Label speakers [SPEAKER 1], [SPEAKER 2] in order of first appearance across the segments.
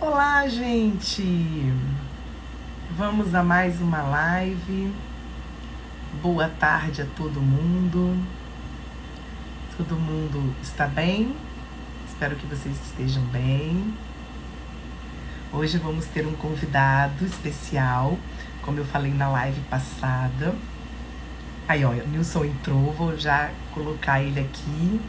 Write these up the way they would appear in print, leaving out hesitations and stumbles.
[SPEAKER 1] Olá, gente! Vamos a mais uma live. Boa tarde a todo mundo. Todo mundo está bem? Espero que vocês estejam bem. Hoje vamos ter um convidado especial, como eu falei na live passada. Aí, ó, o Nilson entrou, vou já colocar ele aqui.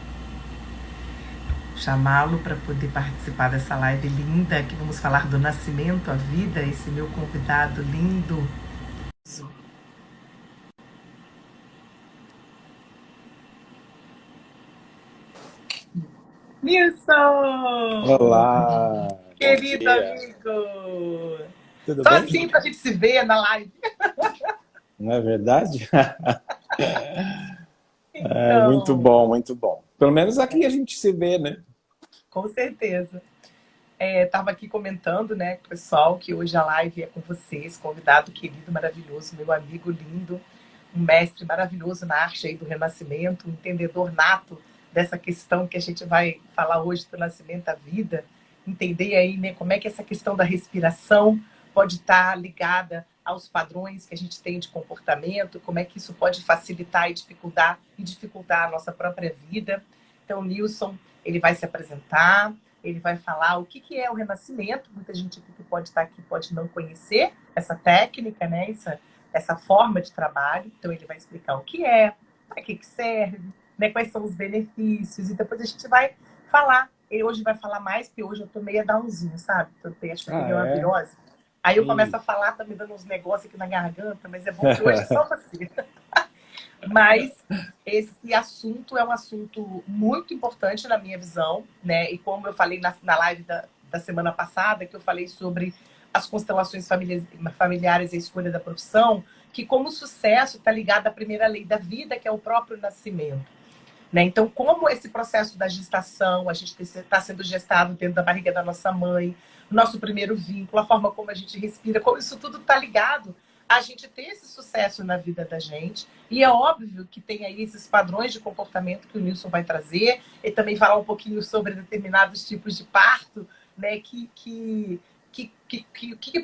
[SPEAKER 1] Chamá-lo para poder participar dessa live linda, que vamos falar do nascimento, a vida, esse meu convidado lindo. Nilson!
[SPEAKER 2] Olá, bom
[SPEAKER 1] Querido
[SPEAKER 2] dia.
[SPEAKER 1] amigo!
[SPEAKER 2] Tudo
[SPEAKER 1] Só
[SPEAKER 2] bem?
[SPEAKER 1] assim pra gente se ver na live.
[SPEAKER 2] Não é verdade? É, muito
[SPEAKER 1] Então,
[SPEAKER 2] bom, muito bom. Pelo menos aqui a gente se vê, né?
[SPEAKER 1] com certeza. Tava aqui comentando, né, com o pessoal, que hoje a live é com vocês, convidado querido, maravilhoso, meu amigo lindo, um mestre maravilhoso na arte aí do renascimento, um entendedor nato dessa questão que a gente vai falar hoje do nascimento à vida, entender aí, né, como é que essa questão da respiração pode estar ligada aos padrões que a gente tem de comportamento, como é que isso pode facilitar e dificultar a nossa própria vida. Então, o Nilson, ele vai se apresentar, ele vai falar o que é o renascimento. Muita gente que pode estar aqui pode não conhecer essa técnica, né? Essa forma de trabalho. Então, ele vai explicar o que é, para que serve, né? Quais são os benefícios. E depois a gente vai falar. Ele hoje vai falar mais, porque hoje eu tô meio downzinho, sabe? Acho que eu
[SPEAKER 2] Ah,
[SPEAKER 1] peguei uma
[SPEAKER 2] é?
[SPEAKER 1] virose. Aí eu começo
[SPEAKER 2] E...
[SPEAKER 1] a falar, tá me dando uns negócios aqui na garganta, mas é bom que hoje é só você. Mas esse assunto é um assunto muito importante na minha visão, né? E como eu falei na live da semana passada, que eu falei sobre as constelações familiares e a escolha da profissão, que como o sucesso está ligado à primeira lei da vida, que é o próprio nascimento. Né? Então, como esse processo da gestação, a gente está sendo gestado dentro da barriga da nossa mãe, nosso primeiro vínculo, a forma como a gente respira, como isso tudo está ligado a gente ter esse sucesso na vida da gente. E é óbvio que tem aí esses padrões de comportamento que o Nilson vai trazer, e também falar um pouquinho sobre determinados tipos de parto, né, que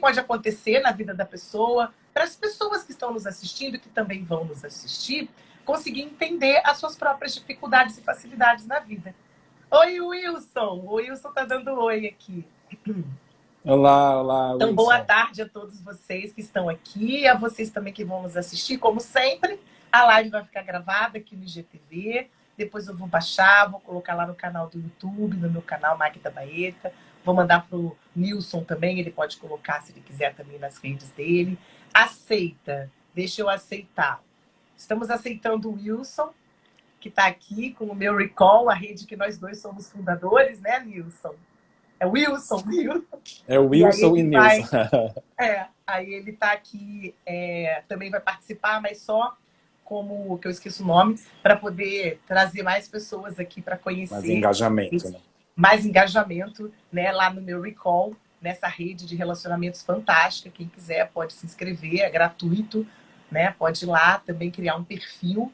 [SPEAKER 1] pode acontecer na vida da pessoa, para as pessoas que estão nos assistindo, que também vão nos assistir, conseguir entender as suas próprias dificuldades e facilidades na vida. Oi, Wilson! O Wilson tá dando oi aqui.
[SPEAKER 2] Olá, olá,
[SPEAKER 1] Então, boa
[SPEAKER 2] Wilson.
[SPEAKER 1] tarde a todos vocês que estão aqui, a vocês também que vão nos assistir. Como sempre, a live vai ficar gravada aqui no IGTV. Depois eu vou baixar, vou colocar lá no canal do YouTube, no meu canal Magda Baeta. Vou mandar para o Nilson também, ele pode colocar se ele quiser também nas redes dele. Aceita, deixa eu aceitar. Estamos aceitando o Wilson, que está aqui com o meu Recall, a rede que nós dois somos fundadores, né, Nilson? É Wilson, Wilson.
[SPEAKER 2] É o
[SPEAKER 1] E aí
[SPEAKER 2] Wilson e
[SPEAKER 1] ele
[SPEAKER 2] Nilson.
[SPEAKER 1] vai aí ele está aqui, também vai participar, mas só como, que eu esqueço o nome, para poder trazer mais pessoas aqui para
[SPEAKER 2] Mas
[SPEAKER 1] conhecer
[SPEAKER 2] engajamento, né?
[SPEAKER 1] mais engajamento, né, lá no meu Recall, nessa rede de relacionamentos fantástica. Quem quiser pode se inscrever, é gratuito, né? Pode ir lá também criar um perfil.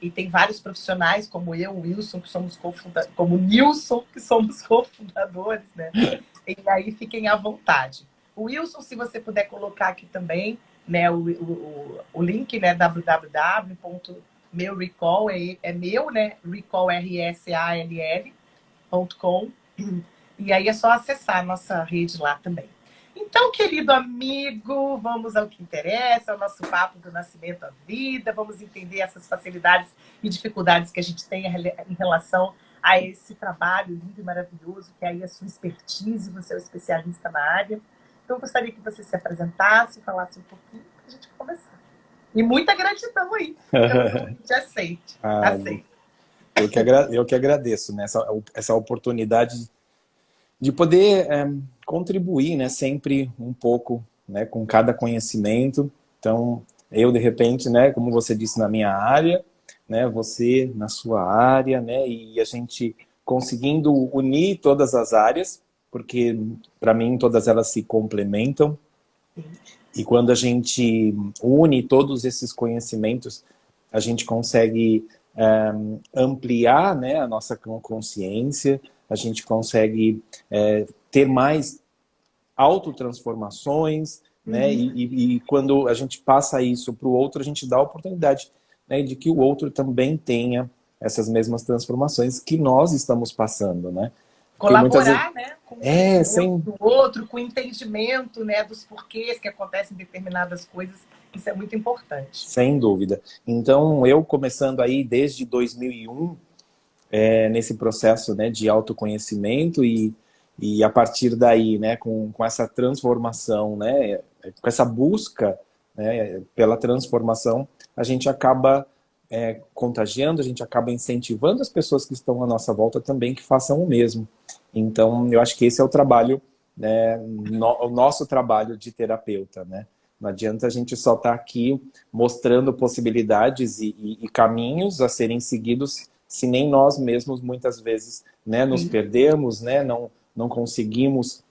[SPEAKER 1] E tem vários profissionais, como eu, o Wilson, que somos cofundadores, como o Nilson, que somos cofundadores, né? E aí fiquem à vontade. O Wilson, se você puder colocar aqui também, né, o link, né, www.meurecall, é meu, né, recall, RSALL.com, e aí é só acessar a nossa rede lá também. Então, querido amigo, vamos ao que interessa, ao nosso papo do nascimento à vida, vamos entender essas facilidades e dificuldades que a gente tem em relação a esse trabalho lindo e maravilhoso, que é aí a sua expertise, você é o especialista na área. Então, eu gostaria que você se apresentasse, falasse um pouquinho, para a gente começar. E muita gratidão aí pelo convite, aceite.
[SPEAKER 2] Ah,
[SPEAKER 1] Aceite.
[SPEAKER 2] eu que agradeço, né? Essa oportunidade de poder contribuir, né? Sempre um pouco, né? Com cada conhecimento. Então, eu, de repente, né? Como você disse, na minha área, né? Você na sua área, né? E a gente conseguindo unir todas as áreas, porque, para mim, todas elas se complementam. E quando a gente une todos esses conhecimentos, a gente consegue ampliar, né, a nossa consciência, a gente consegue ter mais autotransformações, né? E quando a gente passa isso para o outro, a gente dá a oportunidade, né, de que o outro também tenha essas mesmas transformações que nós estamos passando, né? Porque muitas vezes...
[SPEAKER 1] Colaborar, né, com o crescimento
[SPEAKER 2] sem...
[SPEAKER 1] do outro, com o entendimento, né, dos porquês que acontecem determinadas coisas, isso é muito importante.
[SPEAKER 2] Sem dúvida. Então, eu começando aí desde 2001, nesse processo, né, de autoconhecimento e a partir daí, né, com essa transformação, né, com essa busca, né, pela transformação, a gente acaba contagiando, a gente acaba incentivando as pessoas que estão à nossa volta também que façam o mesmo. Então, eu acho que esse é o trabalho, né, o nosso trabalho de terapeuta, né? Não adianta a gente só estar aqui mostrando possibilidades e caminhos a serem seguidos se nem nós mesmos, muitas vezes, né, nos perdemos, né, não conseguimos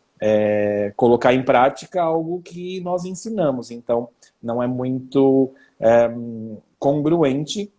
[SPEAKER 2] colocar em prática algo que nós ensinamos. Então, não é muito congruente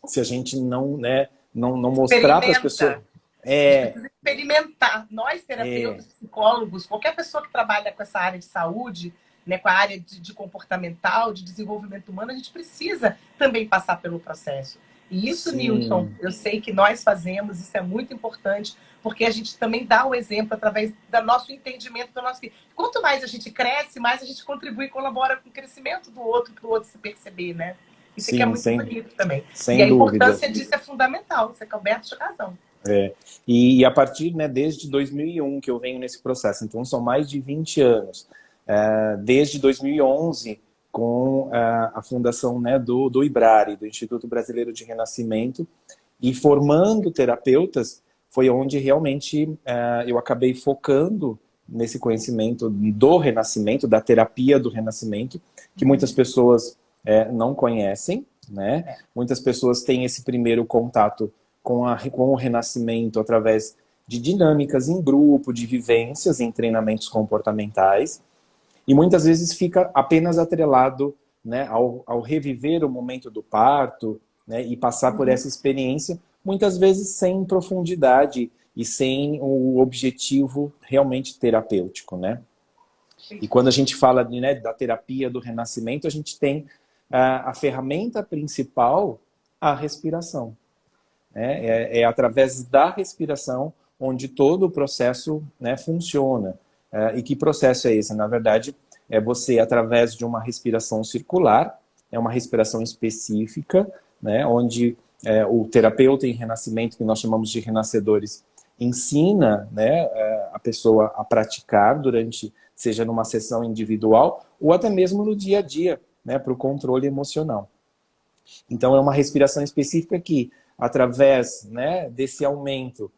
[SPEAKER 2] se a gente não, né, não mostrar para as pessoas.
[SPEAKER 1] A gente precisa experimentar. Nós, terapeutas, psicólogos, qualquer pessoa que trabalha com essa área de saúde, né, com a área de comportamental, de desenvolvimento humano, a gente precisa também passar pelo processo. E isso, sim, Newton, eu sei que nós fazemos, isso é muito importante, porque a gente também dá o exemplo através do nosso entendimento do nosso... Quanto mais a gente cresce, mais a gente contribui e colabora com o crescimento do outro, para o outro se perceber, né? Isso aqui é muito bonito também. E a importância disso é fundamental, você é coberto de razão.
[SPEAKER 2] E a partir, né, desde 2001 que eu venho nesse processo, então são mais de 20 anos. Desde 2011, com a fundação, né, do IBRARE, do Instituto Brasileiro de Renascimento, e formando terapeutas, foi onde realmente eu acabei focando nesse conhecimento do renascimento, da terapia do renascimento, que muitas pessoas não conhecem, né? Muitas pessoas têm esse primeiro contato com o renascimento através de dinâmicas em grupo, de vivências em treinamentos comportamentais, e muitas vezes fica apenas atrelado, né, ao reviver o momento do parto, né, e passar por essa experiência, muitas vezes sem profundidade e sem o objetivo realmente terapêutico, né? E quando a gente fala, né, da terapia do renascimento, a gente tem a ferramenta principal, a respiração. É através da respiração onde todo o processo, né, funciona. E que processo é esse? Na verdade, é você, através de uma respiração circular, é uma respiração específica, né, onde o terapeuta em renascimento, que nós chamamos de renascedores, ensina, né, a pessoa a praticar durante, seja numa sessão individual ou até mesmo no dia a dia, né, para o controle emocional. Então, é uma respiração específica que, através, né, desse aumento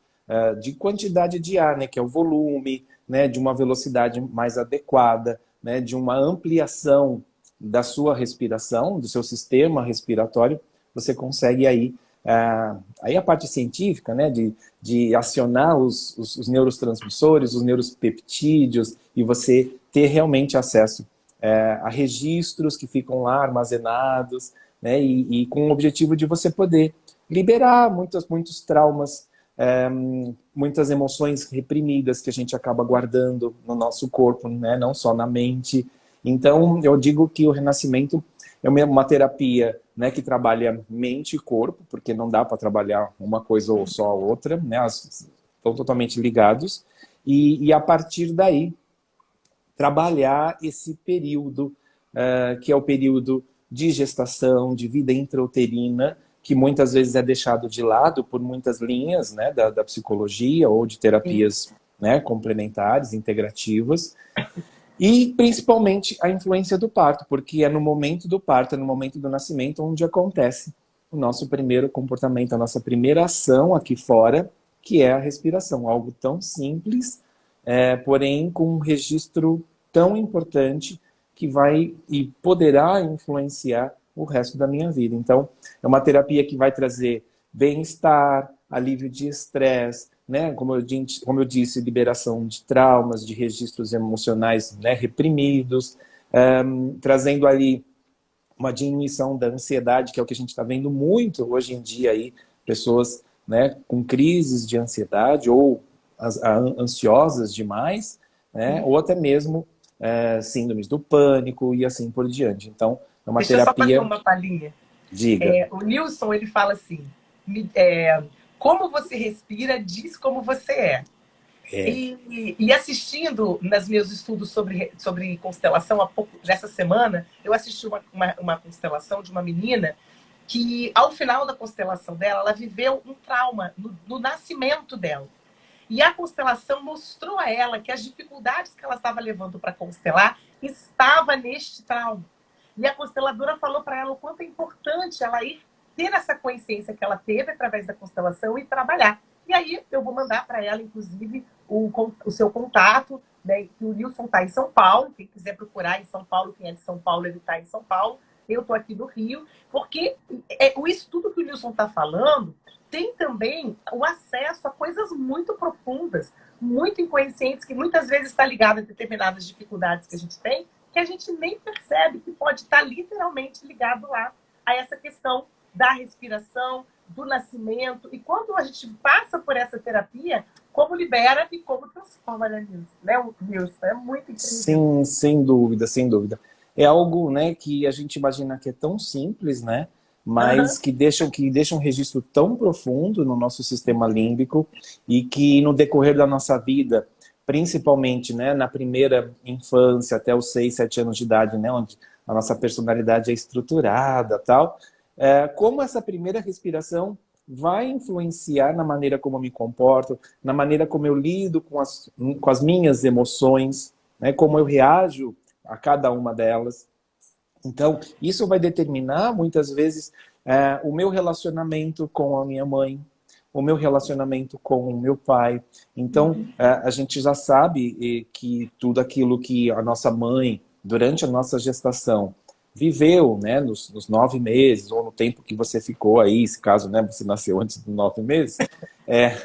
[SPEAKER 2] de quantidade de ar, né, que é o volume, né, de uma velocidade mais adequada, né, de uma ampliação da sua respiração, do seu sistema respiratório, você consegue aí a parte científica, né, de acionar os neurotransmissores, os neuropeptídeos, e você ter realmente acesso a registros que ficam lá armazenados, né, e com o objetivo de você poder liberar muitos traumas, muitas emoções reprimidas que a gente acaba guardando no nosso corpo, né, não só na mente. Então, eu digo que o renascimento é uma terapia, né, que trabalha mente e corpo, porque não dá para trabalhar uma coisa ou só a outra, né, estão totalmente ligados, e a partir daí, trabalhar esse período, que é o período de gestação, de vida intrauterina, que muitas vezes é deixado de lado por muitas linhas, né, da psicologia ou de terapias, né, complementares, integrativas, e principalmente a influência do parto, porque é no momento do parto, é no momento do nascimento, onde acontece o nosso primeiro comportamento, a nossa primeira ação aqui fora, que é a respiração. Algo tão simples, porém com um registro tão importante que vai e poderá influenciar o resto da minha vida. Então, é uma terapia que vai trazer bem-estar, alívio de estresse, né? Como eu disse, liberação de traumas, de registros emocionais, né, reprimidos, trazendo ali uma diminuição da ansiedade, que é o que a gente está vendo muito hoje em dia aí, pessoas, né, com crises de ansiedade ou ansiosas demais, né? Ou até mesmo síndromes do pânico e assim por diante. Então, é uma
[SPEAKER 1] Deixa eu só fazer
[SPEAKER 2] terapia,
[SPEAKER 1] uma palhinha.
[SPEAKER 2] diga.
[SPEAKER 1] O Nilson, ele fala assim, como você respira diz como você é.
[SPEAKER 2] É,
[SPEAKER 1] E assistindo nos meus estudos sobre constelação, nessa semana, eu assisti uma constelação de uma menina que, ao final da constelação dela, ela viveu um trauma no nascimento dela. E a constelação mostrou a ela que as dificuldades que ela estava levando para constelar estava neste trauma. E a consteladora falou para ela o quanto é importante ela ir ter essa consciência que ela teve através da constelação e trabalhar. E aí eu vou mandar para ela, inclusive, o seu contato, né, que o Nilson está em São Paulo, quem quiser procurar em São Paulo, quem é de São Paulo, ele está em São Paulo, eu estou aqui do Rio, porque isso tudo que o Nilson está falando tem também o acesso a coisas muito profundas, muito inconscientes, que muitas vezes está ligado a determinadas dificuldades que a gente tem, que a gente nem percebe que pode estar literalmente ligado lá a essa questão da respiração, do nascimento. E quando a gente passa por essa terapia, como libera e como transforma, né, Nilson? É muito incrível.
[SPEAKER 2] sim, sem dúvida, sem dúvida. É algo, né, que a gente imagina que é tão simples, né, mas que deixa um registro tão profundo no nosso sistema límbico e que no decorrer da nossa vida, principalmente, né, na primeira infância até os 6, 7 anos de idade, né, onde a nossa personalidade é estruturada, tal, como essa primeira respiração vai influenciar na maneira como eu me comporto, na maneira como eu lido com as minhas emoções, né, como eu reajo a cada uma delas. Então, isso vai determinar, muitas vezes, o meu relacionamento com a minha mãe, o meu relacionamento com o meu pai. Então, a gente já sabe que tudo aquilo que a nossa mãe, durante a nossa gestação, viveu, né, nos 9 meses, ou no tempo que você ficou aí, se caso, né, você nasceu antes dos 9 meses, é,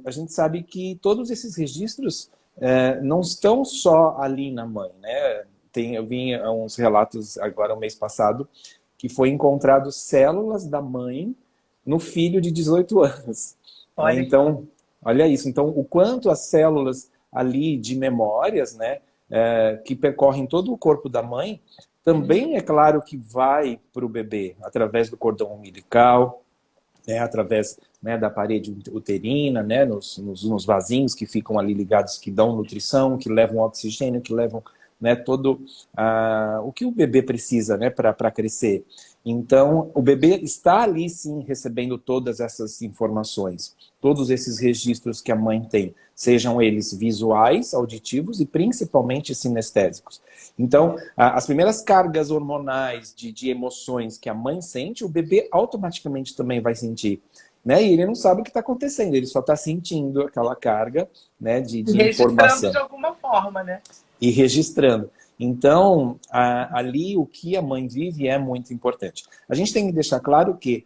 [SPEAKER 2] a gente sabe que todos esses registros não estão só ali na mãe, né? Eu vi uns relatos agora, no mês passado, que foi encontrado células da mãe no filho de 18 anos. Né? Então, olha isso. Então, o quanto as células ali de memórias, né, que percorrem todo o corpo da mãe, também é claro que vai para o bebê, através do cordão umbilical, né, através, né, da parede uterina, né, nos vasinhos que ficam ali ligados, que dão nutrição, que levam oxigênio, que levam, né, todo o que o bebê precisa, né, para crescer. Então, o bebê está ali, sim, recebendo todas essas informações, todos esses registros que a mãe tem, sejam eles visuais, auditivos e principalmente sinestésicos. Então, as primeiras cargas hormonais de emoções que a mãe sente, o bebê automaticamente também vai sentir. Né? E ele não sabe o que está acontecendo, ele só está sentindo aquela carga, né, de informação.
[SPEAKER 1] Registrando de alguma forma, né?
[SPEAKER 2] E registrando. Então, ali o que a mãe vive é muito importante. A gente tem que deixar claro que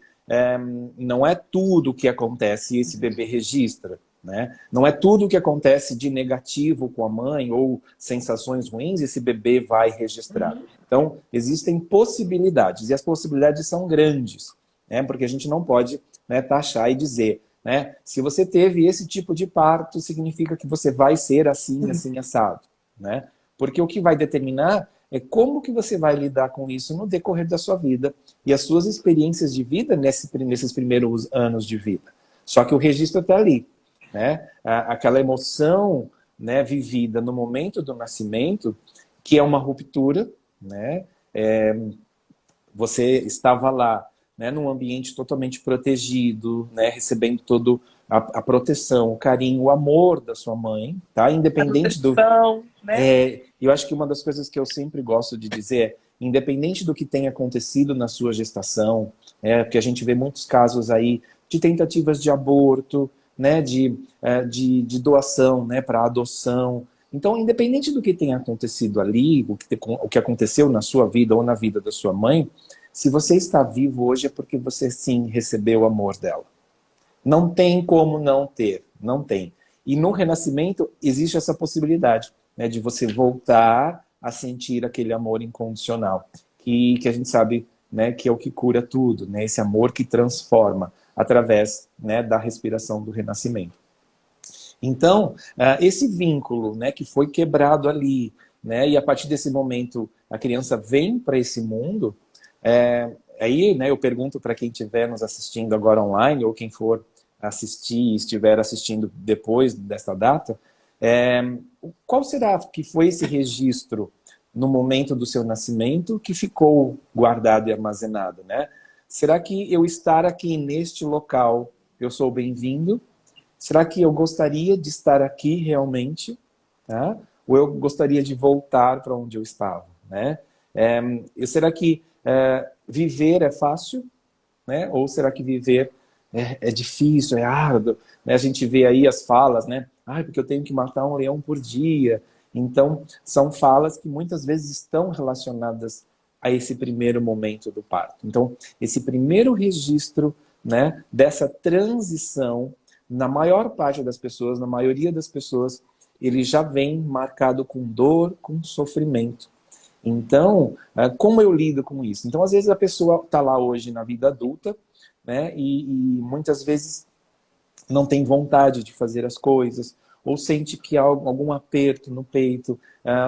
[SPEAKER 2] não é tudo o que acontece e esse bebê registra. Né? Não é tudo o que acontece de negativo com a mãe ou sensações ruins, esse bebê vai registrar. Então, existem possibilidades, e as possibilidades são grandes, né? Porque a gente não pode, né, taxar e dizer, né, se você teve esse tipo de parto, significa que você vai ser assim, assim, assado. Né? Porque o que vai determinar é como que você vai lidar com isso no decorrer da sua vida e as suas experiências de vida nesses primeiros anos de vida. Só que o registro está ali. Né? Aquela emoção, né, vivida no momento do nascimento, que é uma ruptura, né? Você estava lá, né, num ambiente totalmente protegido, né, recebendo todo a proteção, o carinho, o amor da sua mãe, tá? Independente do...
[SPEAKER 1] né?
[SPEAKER 2] Eu acho que uma das coisas que eu sempre gosto de dizer é, independente do que tenha acontecido na sua gestação, porque a gente vê muitos casos aí de tentativas de aborto, né, de doação, né, para adoção. Então, independente do que tenha acontecido ali, o que aconteceu na sua vida ou na vida da sua mãe, se você está vivo hoje é porque você sim recebeu o amor dela. Não tem como não ter, não tem. E no renascimento existe essa possibilidade, né, de você voltar a sentir aquele amor incondicional, que a gente sabe, né, que é o que cura tudo, né, esse amor que transforma através, né, da respiração do renascimento. Então, esse vínculo, né, que foi quebrado ali, né, e a partir desse momento a criança vem para esse mundo, aí, né, eu pergunto para quem estiver nos assistindo agora online, ou quem for assistir e estiver assistindo depois desta data, qual será que foi esse registro no momento do seu nascimento que ficou guardado e armazenado, né? Será que eu estar aqui neste local, eu sou bem-vindo? Será que eu gostaria de estar aqui realmente? Tá? Ou eu gostaria de voltar para onde eu estava? Né? Será que viver é fácil? Né? Ou será que viver é difícil, é árduo? Né? A gente vê aí as falas, né? Porque eu tenho que matar um leão por dia. Então, são falas que muitas vezes estão relacionadas a esse primeiro momento do parto. Então, esse primeiro registro, né, dessa transição, na maior parte das pessoas, na maioria das pessoas, ele já vem marcado com dor, com sofrimento. Então, como eu lido com isso? Então, às vezes a pessoa está lá hoje na vida adulta, né, e muitas vezes não tem vontade de fazer as coisas, ou sente que há algum aperto no peito,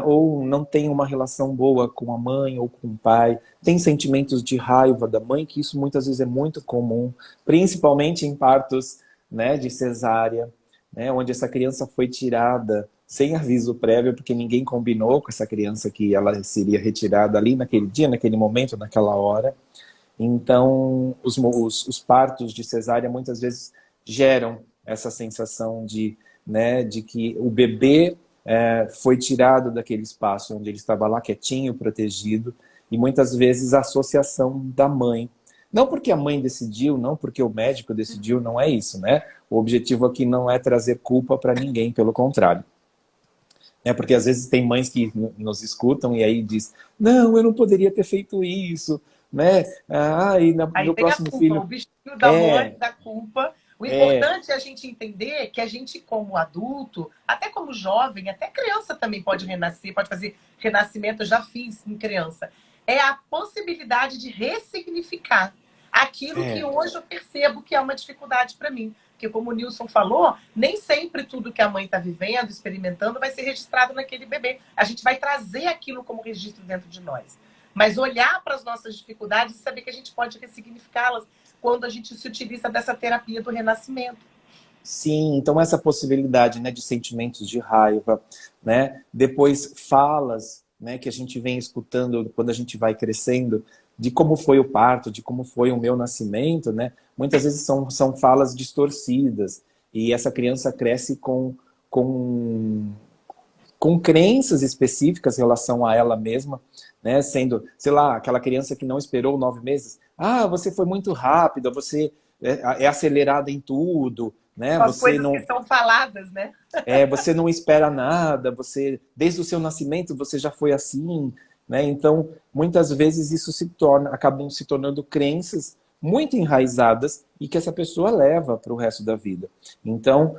[SPEAKER 2] ou não tem uma relação boa com a mãe ou com o pai, tem sentimentos de raiva da mãe, que isso muitas vezes é muito comum, principalmente em partos, né, de cesárea, né, onde essa criança foi tirada sem aviso prévio, porque ninguém combinou com essa criança que ela seria retirada ali naquele dia, naquele momento, naquela hora. Então, os partos de cesárea muitas vezes geram essa sensação de, né, de que o bebê foi tirado daquele espaço onde ele estava lá quietinho, protegido, e muitas vezes a associação da mãe. Não porque a mãe decidiu, não porque o médico decidiu, não é isso, né? O objetivo aqui não é trazer culpa para ninguém, pelo contrário. Porque às vezes tem mães que nos escutam e aí diz, não, eu não poderia ter feito isso, né?
[SPEAKER 1] Aí
[SPEAKER 2] Meu
[SPEAKER 1] vem a
[SPEAKER 2] próximo
[SPEAKER 1] culpa,
[SPEAKER 2] filho
[SPEAKER 1] o bichinho da mãe,
[SPEAKER 2] é,
[SPEAKER 1] da culpa. O
[SPEAKER 2] é,
[SPEAKER 1] importante é a gente entender que a gente, como adulto, até como jovem, até criança também pode renascer, pode fazer renascimento, eu já fiz em criança. É a possibilidade de ressignificar aquilo que
[SPEAKER 2] é,
[SPEAKER 1] hoje eu percebo que é uma dificuldade para mim. Porque, como o Nilson falou, nem sempre tudo que a mãe está vivendo, experimentando, vai ser registrado naquele bebê. A gente vai trazer aquilo como registro dentro de nós. Mas olhar para as nossas dificuldades e saber que a gente pode ressignificá-las quando a gente se utiliza dessa terapia do renascimento.
[SPEAKER 2] sim, então essa possibilidade, né, de sentimentos de raiva, né, depois falas, né, que a gente vem escutando quando a gente vai crescendo, de como foi o parto, de como foi o meu nascimento, né, muitas vezes são falas distorcidas, e essa criança cresce com, com crenças específicas em relação a ela mesma, né, sendo, sei lá, aquela criança que não esperou 9 meses, você foi muito rápida, você é acelerada em tudo, né?
[SPEAKER 1] As coisas que são faladas, né?
[SPEAKER 2] Você não espera nada, você desde o seu nascimento você já foi assim, né? Então, muitas vezes isso acabam se tornando crenças muito enraizadas e que essa pessoa leva para o resto da vida. Então,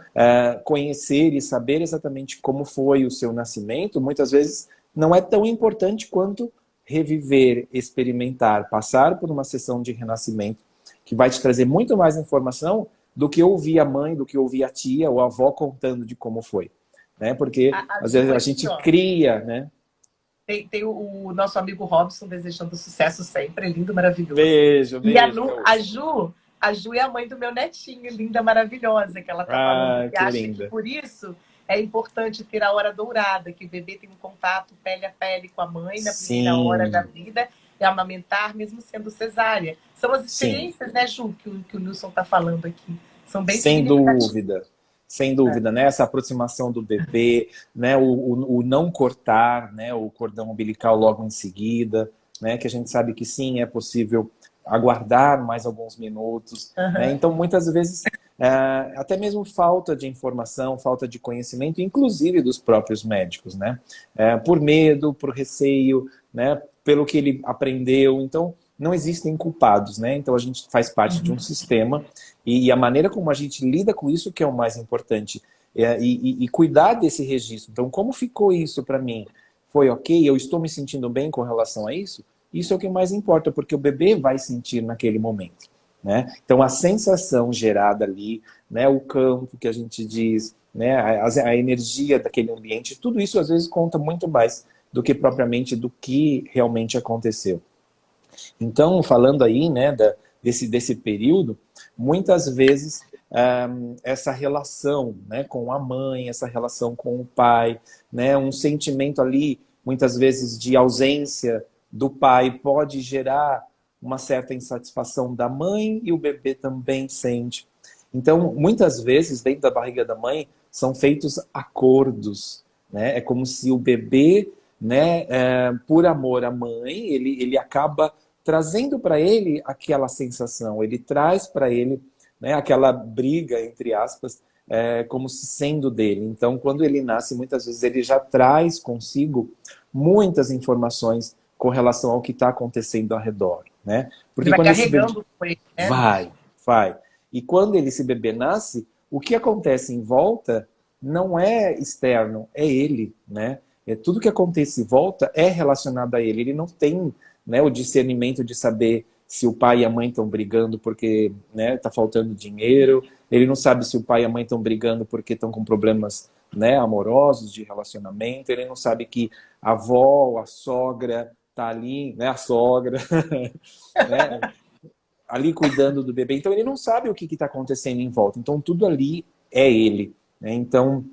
[SPEAKER 2] conhecer e saber exatamente como foi o seu nascimento, muitas vezes não é tão importante quanto reviver, experimentar, passar por uma sessão de renascimento, que vai te trazer muito mais informação do que ouvir a mãe, do que ouvir a tia ou a avó contando de como foi. Né? Porque,
[SPEAKER 1] A
[SPEAKER 2] às vezes,
[SPEAKER 1] Ju
[SPEAKER 2] a
[SPEAKER 1] aqui,
[SPEAKER 2] gente
[SPEAKER 1] ó.
[SPEAKER 2] cria, né?
[SPEAKER 1] Tem o nosso amigo Robson desejando sucesso sempre, lindo, maravilhoso.
[SPEAKER 2] Beijo,
[SPEAKER 1] E
[SPEAKER 2] beijo, Robson.
[SPEAKER 1] A Ju é a mãe do meu netinho, linda, maravilhosa, que ela está falando que
[SPEAKER 2] Que
[SPEAKER 1] acha que
[SPEAKER 2] linda.
[SPEAKER 1] por isso é importante ter a hora dourada, que o bebê tem um contato pele a pele com a mãe na primeira hora da
[SPEAKER 2] Sim,
[SPEAKER 1] vida e amamentar, mesmo sendo cesárea. São as
[SPEAKER 2] sim.
[SPEAKER 1] experiências, né, Ju, que o Nilson está falando aqui. São bem
[SPEAKER 2] Sem
[SPEAKER 1] significativas.
[SPEAKER 2] dúvida. Sem
[SPEAKER 1] Né?
[SPEAKER 2] dúvida, né? Essa aproximação do bebê, né? O não cortar, né? O cordão umbilical logo em seguida, né? Que a gente sabe que sim, é possível aguardar mais alguns minutos, né?
[SPEAKER 1] Uhum.
[SPEAKER 2] Então, muitas vezes, até mesmo falta de informação, falta de conhecimento, inclusive dos próprios médicos, né? Por medo, por receio, né? Pelo que ele aprendeu. Então, não existem culpados, né? Então, a gente faz parte de um sistema e a maneira como a gente lida com isso que é o mais importante. E cuidar desse registro. Então, como ficou isso para mim? Foi ok? Eu estou me sentindo bem com relação a isso? Isso é o que mais importa, porque o bebê vai sentir naquele momento. Né? Então, a sensação gerada ali, né, o campo que a gente diz, né, a energia daquele ambiente, tudo isso às vezes conta muito mais do que propriamente do que realmente aconteceu. Então, falando aí, né, desse período, muitas vezes essa relação, né, com a mãe, essa relação com o pai, né, um sentimento ali, muitas vezes de ausência do pai, pode gerar uma certa insatisfação da mãe e o bebê também sente. Então, muitas vezes, dentro da barriga da mãe, são feitos acordos, né? É como se o bebê, né, por amor à mãe, ele acaba trazendo para ele aquela sensação, ele traz para ele, né, aquela briga, entre aspas, como se sendo dele. Então, quando ele nasce, muitas vezes ele já traz consigo muitas informações com relação ao que está acontecendo ao redor, né?
[SPEAKER 1] Ele
[SPEAKER 2] Porque
[SPEAKER 1] vai
[SPEAKER 2] quando esse bebê
[SPEAKER 1] carregando com ele, né?
[SPEAKER 2] vai. E quando esse bebê nasce, o que acontece em volta não é externo, é ele, né? Tudo que acontece em volta é relacionado a ele. Ele não tem, né, o discernimento de saber se o pai e a mãe estão brigando porque, né, tá faltando dinheiro. Ele não sabe se o pai e a mãe estão brigando porque estão com problemas, né, amorosos, de relacionamento. Ele não sabe que a avó, a sogra tá ali, né, a sogra, né, ali cuidando do bebê. Então ele não sabe o que está acontecendo em volta. Então tudo ali é ele, né? Então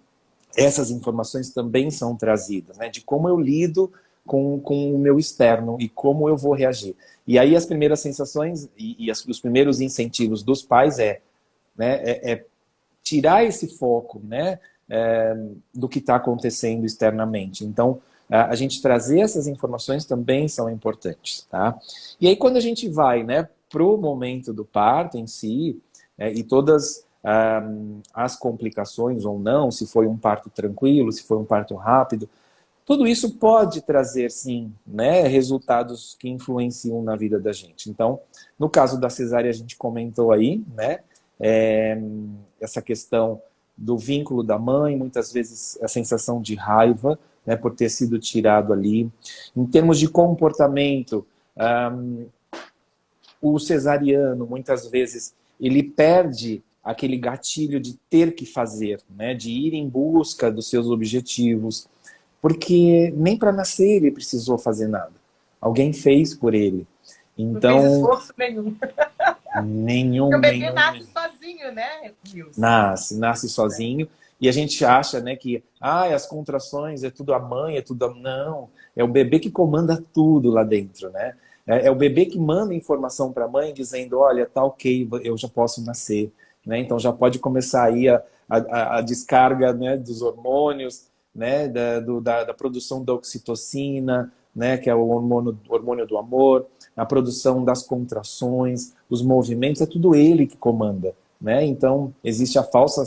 [SPEAKER 2] essas informações também são trazidas, né? De como eu lido com o meu externo e como eu vou reagir. E aí as primeiras sensações os primeiros incentivos dos pais né, tirar esse foco, né, do que está acontecendo externamente. Então, a gente trazer essas informações também são importantes, tá? E aí, quando a gente vai, né, para o momento do parto em si, e todas as complicações ou não, se foi um parto tranquilo, se foi um parto rápido, tudo isso pode trazer, sim, né, resultados que influenciam na vida da gente. Então, no caso da cesárea, a gente comentou aí, né, essa questão do vínculo da mãe, muitas vezes a sensação de raiva, né, por ter sido tirado ali. Em termos de comportamento, o cesariano, muitas vezes, ele perde aquele gatilho de ter que fazer, né, de ir em busca dos seus objetivos, porque nem para nascer ele precisou fazer nada. Alguém fez por ele.
[SPEAKER 1] Não fez
[SPEAKER 2] Então,
[SPEAKER 1] esforço nenhum. Porque o
[SPEAKER 2] nenhum,
[SPEAKER 1] bebê
[SPEAKER 2] nenhum,
[SPEAKER 1] nasce
[SPEAKER 2] nenhum.
[SPEAKER 1] sozinho, né, Nilson?
[SPEAKER 2] Nasce sozinho. E a gente acha, né, que as contrações é tudo a mãe, é tudo a... Não, é o bebê que comanda tudo lá dentro, né? É o bebê que manda informação para a mãe dizendo, olha, tá ok, eu já posso nascer, né? Então já pode começar aí a descarga, né, dos hormônios, né, da produção da oxitocina, né, que é o hormônio do amor, a produção das contrações, os movimentos, é tudo ele que comanda, né? Então, existe a falsa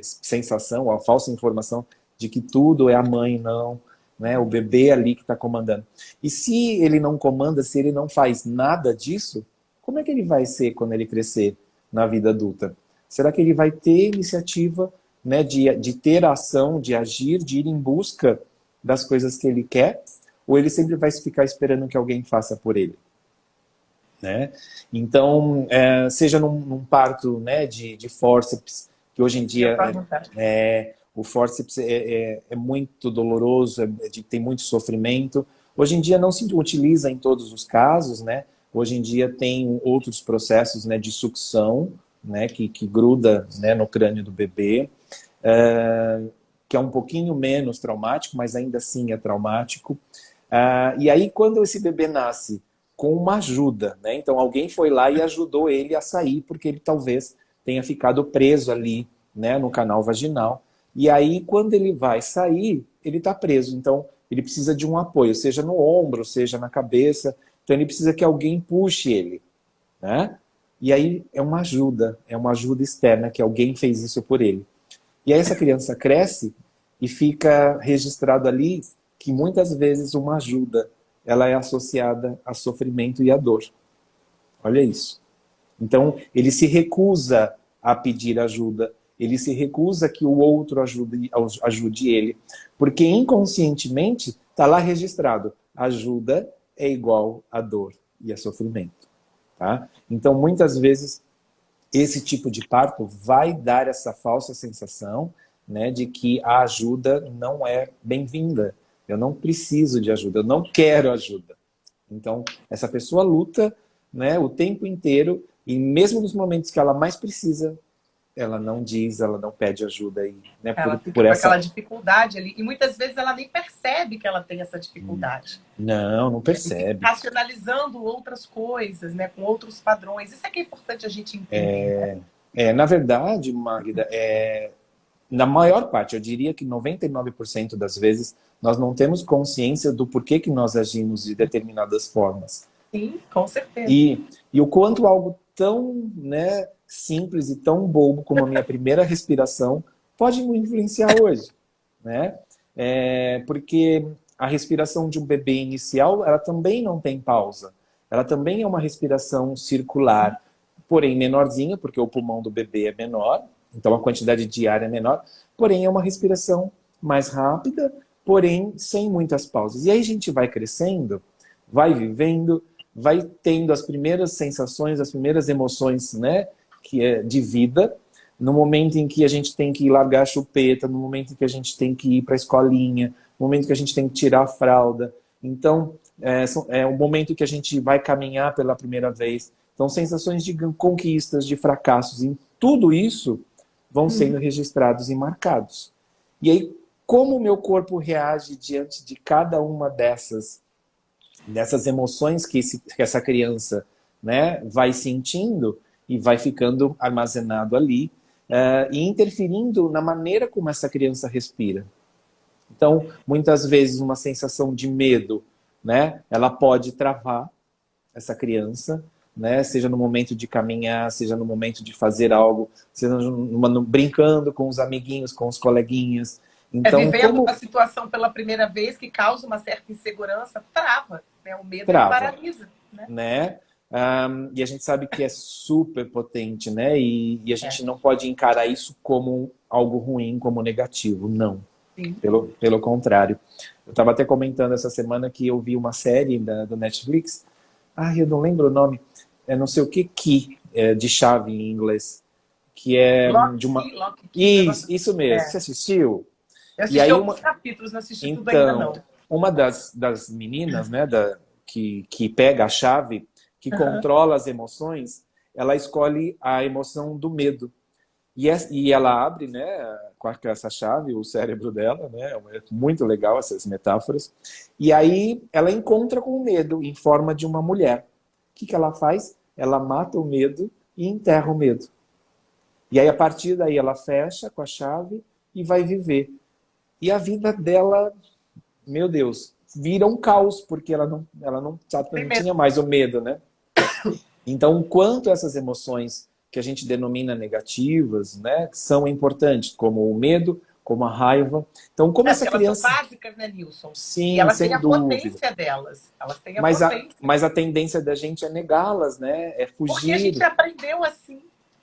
[SPEAKER 2] sensação, a falsa informação de que tudo é a mãe, não, né? O bebê ali que está comandando. E se ele não comanda, se ele não faz nada disso, como é que ele vai ser quando ele crescer na vida adulta? Será que ele vai ter iniciativa, né, de ter ação, de agir, de ir em busca das coisas que ele quer? Ou ele sempre vai ficar esperando que alguém faça por ele? Né? Então, seja num parto, né, de fórceps, que hoje em dia o fórceps é muito doloroso, tem muito sofrimento. Hoje em dia não se utiliza em todos os casos, né? Hoje em dia tem outros processos, né, de sucção, né, que gruda, né, no crânio do bebê, que é um pouquinho menos traumático, mas ainda assim é traumático. E aí, quando esse bebê nasce com uma ajuda, né? Então alguém foi lá e ajudou ele a sair, porque ele talvez tenha ficado preso ali, né, no canal vaginal. E aí, quando ele vai sair, ele está preso. Então, ele precisa de um apoio, seja no ombro, seja na cabeça. Então, ele precisa que alguém puxe ele, né? E aí é uma ajuda externa, que alguém fez isso por ele. E aí essa criança cresce e fica registrado ali que muitas vezes uma ajuda ela é associada a sofrimento e a dor. Olha isso. Então, ele se recusa a pedir ajuda, ele se recusa que o outro ajude ele, porque inconscientemente está lá registrado, ajuda é igual a dor e a sofrimento. Tá? Então, muitas vezes, esse tipo de parto vai dar essa falsa sensação, né, de que a ajuda não é bem-vinda. Eu não preciso de ajuda, eu não quero ajuda. Então, essa pessoa luta, né, o tempo inteiro e mesmo nos momentos que ela mais precisa, ela não diz, ela não pede ajuda aí, né,
[SPEAKER 1] Ela fica
[SPEAKER 2] por
[SPEAKER 1] com aquela
[SPEAKER 2] essa...
[SPEAKER 1] dificuldade ali. E muitas vezes ela nem percebe que ela tem essa dificuldade.
[SPEAKER 2] Não
[SPEAKER 1] E fica
[SPEAKER 2] percebe.
[SPEAKER 1] racionalizando outras coisas, né? Com outros padrões. Isso é que é importante a gente entender, né?
[SPEAKER 2] Na verdade, Magda, na maior parte, eu diria que 99% das vezes, nós não temos consciência do porquê que nós agimos de determinadas formas.
[SPEAKER 1] Sim, com certeza.
[SPEAKER 2] E o quanto algo tão, né, simples e tão bobo como a minha primeira respiração pode me influenciar hoje, né? Porque a respiração de um bebê inicial, ela também não tem pausa. Ela também é uma respiração circular, porém menorzinha, porque o pulmão do bebê é menor, então a quantidade de ar é menor, porém é uma respiração mais rápida, porém sem muitas pausas. E aí a gente vai crescendo, vai vivendo, vai tendo as primeiras sensações, as primeiras emoções, né, que é de vida, no momento em que a gente tem que largar a chupeta, no momento em que a gente tem que ir para a escolinha, no momento que a gente tem que tirar a fralda. Então, é o momento que a gente vai caminhar pela primeira vez. Então, sensações de conquistas, de fracassos, em tudo isso vão sendo registrados e marcados. E aí, como o meu corpo reage diante de cada uma dessas emoções que essa criança, né, vai sentindo e vai ficando armazenado ali, e interferindo na maneira como essa criança respira. Então, muitas vezes, uma sensação de medo, né, ela pode travar essa criança, né, seja no momento de caminhar, seja no momento de fazer algo, seja brincando com os amiguinhos, com os coleguinhas. Então,
[SPEAKER 1] vivendo a situação pela primeira vez que causa uma certa insegurança, trava, né? O medo
[SPEAKER 2] trava,
[SPEAKER 1] paralisa, né?
[SPEAKER 2] E a gente sabe que é super potente, né? E a gente não pode encarar isso como algo ruim, como negativo, não.
[SPEAKER 1] Sim.
[SPEAKER 2] Pelo contrário. Eu estava até comentando essa semana que eu vi uma série do Netflix, eu não lembro o nome, não sei o que, de chave em inglês, que é de uma...
[SPEAKER 1] Lock Key,
[SPEAKER 2] isso mesmo, você assistiu?
[SPEAKER 1] Eu assisti alguns capítulos, não assisti tudo ainda não.
[SPEAKER 2] Uma das meninas, né, que pega a chave, que controla as emoções, ela escolhe a emoção do medo. E ela abre, né, com essa chave, o cérebro dela, né, é muito legal essas metáforas. E aí ela encontra com o medo em forma de uma mulher. O que ela faz? Ela mata o medo e enterra o medo. E aí, a partir daí, ela fecha com a chave e vai viver. E a vida dela, meu Deus, vira um caos, porque ela não tinha mais o medo, né? Então, o quanto essas emoções que a gente denomina negativas, né, são importantes, como o medo, como a raiva. Então, como essa criança...
[SPEAKER 1] Elas são básicas, né, Nilson?
[SPEAKER 2] Sim,
[SPEAKER 1] e elas
[SPEAKER 2] sem
[SPEAKER 1] têm a
[SPEAKER 2] dúvida.
[SPEAKER 1] potência delas. Elas têm a
[SPEAKER 2] potência.
[SPEAKER 1] potência.
[SPEAKER 2] Mas a tendência da gente é negá-las, né? É fugir.
[SPEAKER 1] Porque a gente aprendeu assim.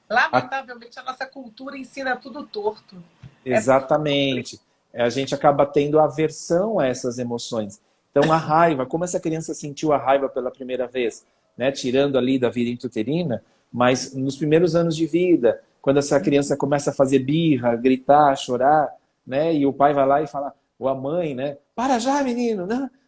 [SPEAKER 1] Lamentavelmente, a nossa cultura ensina tudo torto.
[SPEAKER 2] Exatamente. A gente acaba tendo aversão a essas emoções. Então, a raiva, como essa criança sentiu a raiva pela primeira vez, né? Tirando ali da vida intrauterina, mas nos primeiros anos de vida, quando essa criança começa a fazer birra, gritar, chorar, né? E o pai vai lá e fala, ou a mãe, né? Para já, menino,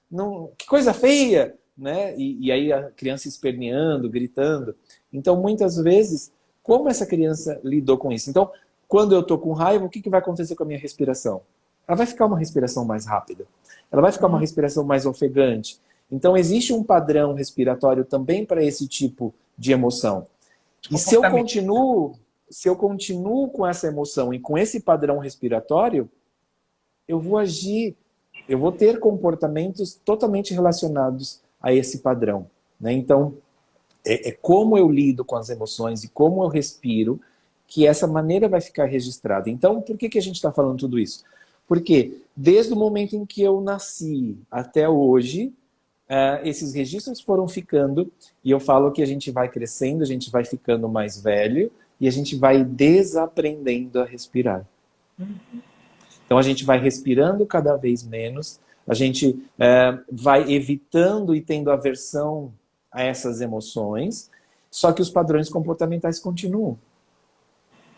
[SPEAKER 2] não, que coisa feia, né? E aí a criança esperneando, gritando. Então, muitas vezes, como essa criança lidou com isso? Então, quando eu estou com raiva, o que vai acontecer com a minha respiração? Ela vai ficar uma respiração mais rápida. Ela vai ficar uma respiração mais ofegante. Então, existe um padrão respiratório também para esse tipo de emoção. E se eu continuo com essa emoção e com esse padrão respiratório, eu vou agir, eu vou ter comportamentos totalmente relacionados a esse padrão, né? Então, é como eu lido com as emoções e como eu respiro que essa maneira vai ficar registrada. Então, por que a gente está falando tudo isso? Porque desde o momento em que eu nasci até hoje, esses registros foram ficando, e eu falo que a gente vai crescendo, a gente vai ficando mais velho, e a gente vai desaprendendo a respirar. Então a gente vai respirando cada vez menos, a gente vai evitando e tendo aversão a essas emoções, só que os padrões comportamentais continuam.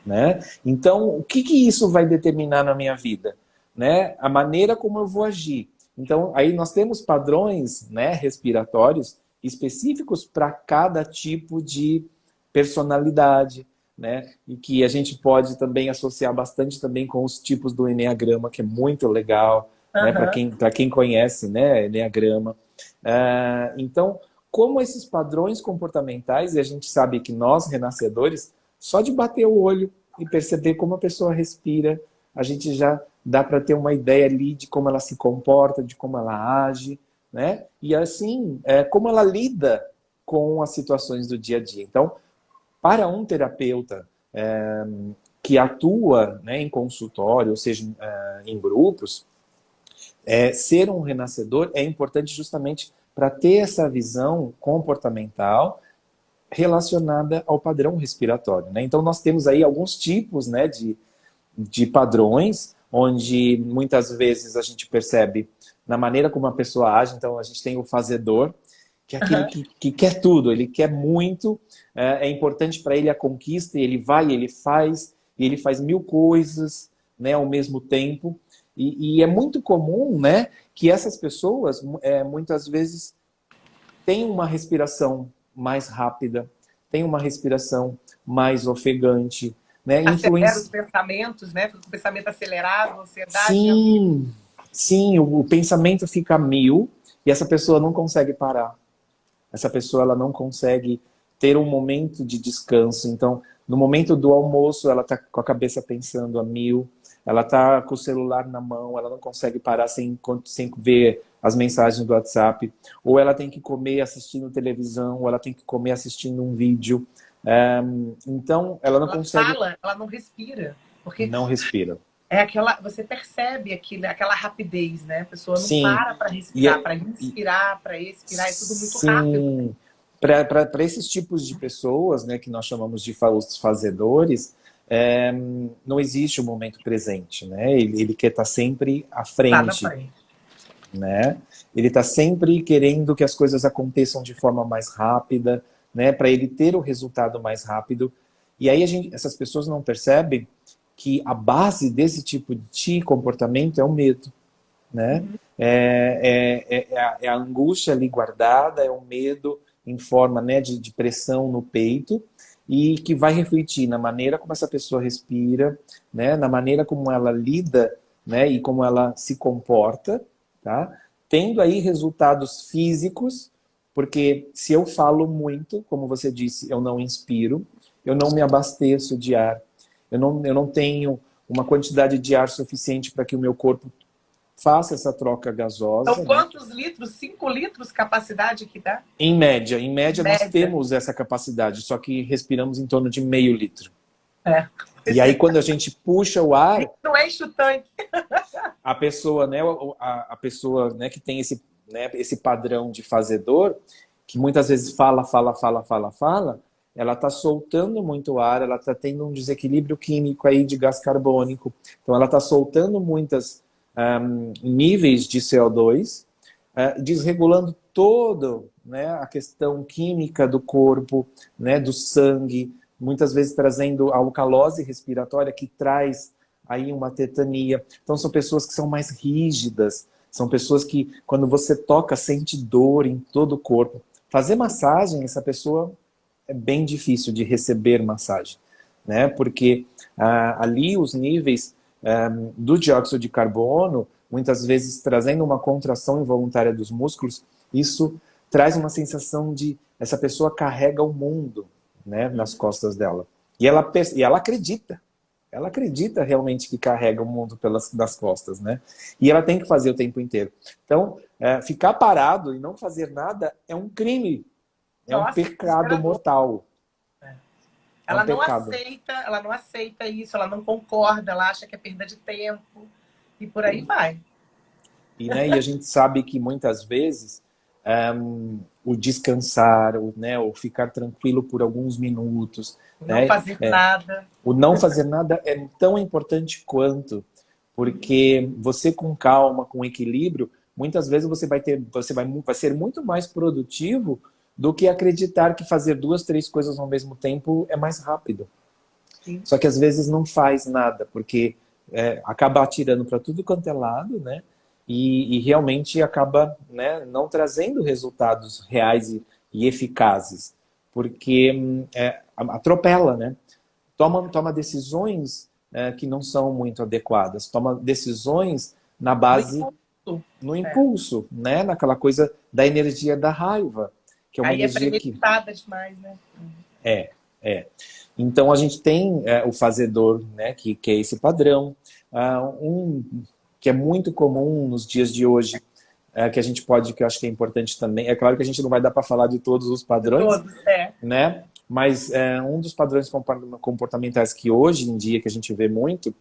[SPEAKER 2] né? Então, o que que isso vai determinar na minha vida? Né? A maneira como eu vou agir. Então, aí nós temos padrões, né, respiratórios específicos para cada tipo de personalidade, né? E que a gente pode também associar bastante também com os tipos do eneagrama, que é muito legal, né?
[SPEAKER 1] Aham.
[SPEAKER 2] Para quem conhece, né, eneagrama. Então, como esses padrões comportamentais, e a gente sabe que nós, renascedores, só de bater o olho e perceber como a pessoa respira, a gente já dá para ter uma ideia ali de como ela se comporta, de como ela age, né? E assim, como ela lida com as situações do dia a dia. Então, para um terapeuta que atua, né, em consultório, ou seja, em grupos, ser um renascedor é importante justamente para ter essa visão comportamental relacionada ao padrão respiratório, né? Então, nós temos aí alguns tipos, né, de padrões, onde muitas vezes a gente percebe na maneira como a pessoa age. Então, a gente tem o fazedor, que é aquele
[SPEAKER 1] Aham.
[SPEAKER 2] que quer tudo, ele quer muito, é importante para ele a conquista, e ele vai, e ele faz mil coisas, né, ao mesmo tempo. E é muito comum, né, que essas pessoas, muitas vezes, tenham uma respiração mais rápida, tenham uma respiração mais ofegante, né,
[SPEAKER 1] Acelera os
[SPEAKER 2] influencia.
[SPEAKER 1] pensamentos, né? Fica com o pensamento acelerado, ansiedade a mil.
[SPEAKER 2] Sim, sim, o pensamento fica a mil e essa pessoa não consegue parar. Essa pessoa ela não consegue ter um momento de descanso. Então, no momento do almoço, ela está com a cabeça pensando a mil, ela está com o celular na mão, ela não consegue parar sem ver as mensagens do WhatsApp, ou ela tem que comer assistindo televisão, ou ela tem que comer assistindo um vídeo. Então, ela não
[SPEAKER 1] Ela
[SPEAKER 2] consegue,
[SPEAKER 1] fala, ela não respira. Porque
[SPEAKER 2] não respira.
[SPEAKER 1] é aquela, você percebe aquilo, aquela rapidez, né? A pessoa não
[SPEAKER 2] Sim,
[SPEAKER 1] para para
[SPEAKER 2] e,
[SPEAKER 1] respirar, para inspirar, para expirar, é tudo muito rápido.
[SPEAKER 2] sim, para esses tipos de pessoas, né, que nós chamamos de os fazedores, não existe o momento presente, né? Ele quer estar sempre à
[SPEAKER 1] Lá na
[SPEAKER 2] frente,
[SPEAKER 1] frente.
[SPEAKER 2] né? Ele está sempre querendo que as coisas aconteçam de forma mais rápida, né? Para ele ter o resultado mais rápido. E aí essas pessoas não percebem que a base desse tipo de comportamento é o medo, né?
[SPEAKER 1] Uhum.
[SPEAKER 2] É a angústia ali guardada, é o medo em forma, né, de pressão no peito, e que vai refletir na maneira como essa pessoa respira, né, na maneira como ela lida, né, e como ela se comporta, tá? Tendo aí resultados físicos, porque se eu falo muito, como você disse, eu não inspiro, eu não me abasteço de ar, eu não tenho uma quantidade de ar suficiente para que o meu corpo faça essa troca
[SPEAKER 1] Então,
[SPEAKER 2] gasosa, né?
[SPEAKER 1] quantos litros? 5 litros capacidade que dá?
[SPEAKER 2] Em média nós
[SPEAKER 1] Média.
[SPEAKER 2] temos essa capacidade, só que respiramos em torno de meio litro.
[SPEAKER 1] É.
[SPEAKER 2] E aí quando a gente puxa o ar,
[SPEAKER 1] Não enche o tanque.
[SPEAKER 2] a pessoa, né, a pessoa, né, que tem esse, né, esse padrão de fazedor, que muitas vezes fala, ela está soltando muito ar, ela está tendo um desequilíbrio químico aí de gás carbônico, então ela está soltando muitas níveis de CO2, desregulando todo, né, a questão química do corpo, né, do sangue, muitas vezes trazendo a alcalose respiratória que traz aí uma tetania. Então são pessoas que são mais rígidas, são pessoas que quando você toca sente dor em todo o corpo. Fazer massagem, essa pessoa é bem difícil de receber massagem, né? Porque ali os níveis do dióxido de carbono, muitas vezes trazendo uma contração involuntária dos músculos, isso traz uma sensação de essa pessoa carrega o mundo, né, nas costas dela. E ela acredita realmente que carrega o mundo das costas, né? E ela tem que fazer o tempo inteiro. Então, ficar parado e não fazer nada é um crime, é um
[SPEAKER 1] Nossa,
[SPEAKER 2] pecado
[SPEAKER 1] desesperador.
[SPEAKER 2] mortal, é um pecado.
[SPEAKER 1] Ela não aceita isso, ela não concorda, ela acha que é perda de tempo e por aí vai.
[SPEAKER 2] E, né, e a gente sabe que muitas vezes o descansar, o ficar tranquilo por alguns minutos,
[SPEAKER 1] Não
[SPEAKER 2] né,
[SPEAKER 1] fazer nada.
[SPEAKER 2] o não fazer nada é tão importante quanto, porque você com calma, com equilíbrio, muitas vezes vai ser muito mais produtivo do que acreditar que fazer duas, três coisas ao mesmo tempo é mais rápido.
[SPEAKER 1] sim.
[SPEAKER 2] Só que às vezes não faz nada, porque acaba atirando para tudo quanto é lado, né? E realmente acaba, né, não trazendo resultados reais e eficazes, porque atropela, né? Toma decisões que não são muito adequadas, toma decisões na
[SPEAKER 1] No
[SPEAKER 2] base,
[SPEAKER 1] impulso.
[SPEAKER 2] no
[SPEAKER 1] É.
[SPEAKER 2] impulso, né? Naquela coisa da energia da raiva, que é uma
[SPEAKER 1] Aí é
[SPEAKER 2] energia que
[SPEAKER 1] premeditada demais, né?
[SPEAKER 2] é, é. Então a gente tem o fazedor, né, que é esse padrão, um que é muito comum nos dias de hoje, que a gente pode, que eu acho que é importante também. É claro que a gente não vai dar para falar de todos os
[SPEAKER 1] De
[SPEAKER 2] padrões,
[SPEAKER 1] todos, é.
[SPEAKER 2] né? Mas um dos padrões comportamentais que hoje em dia que a gente vê muito,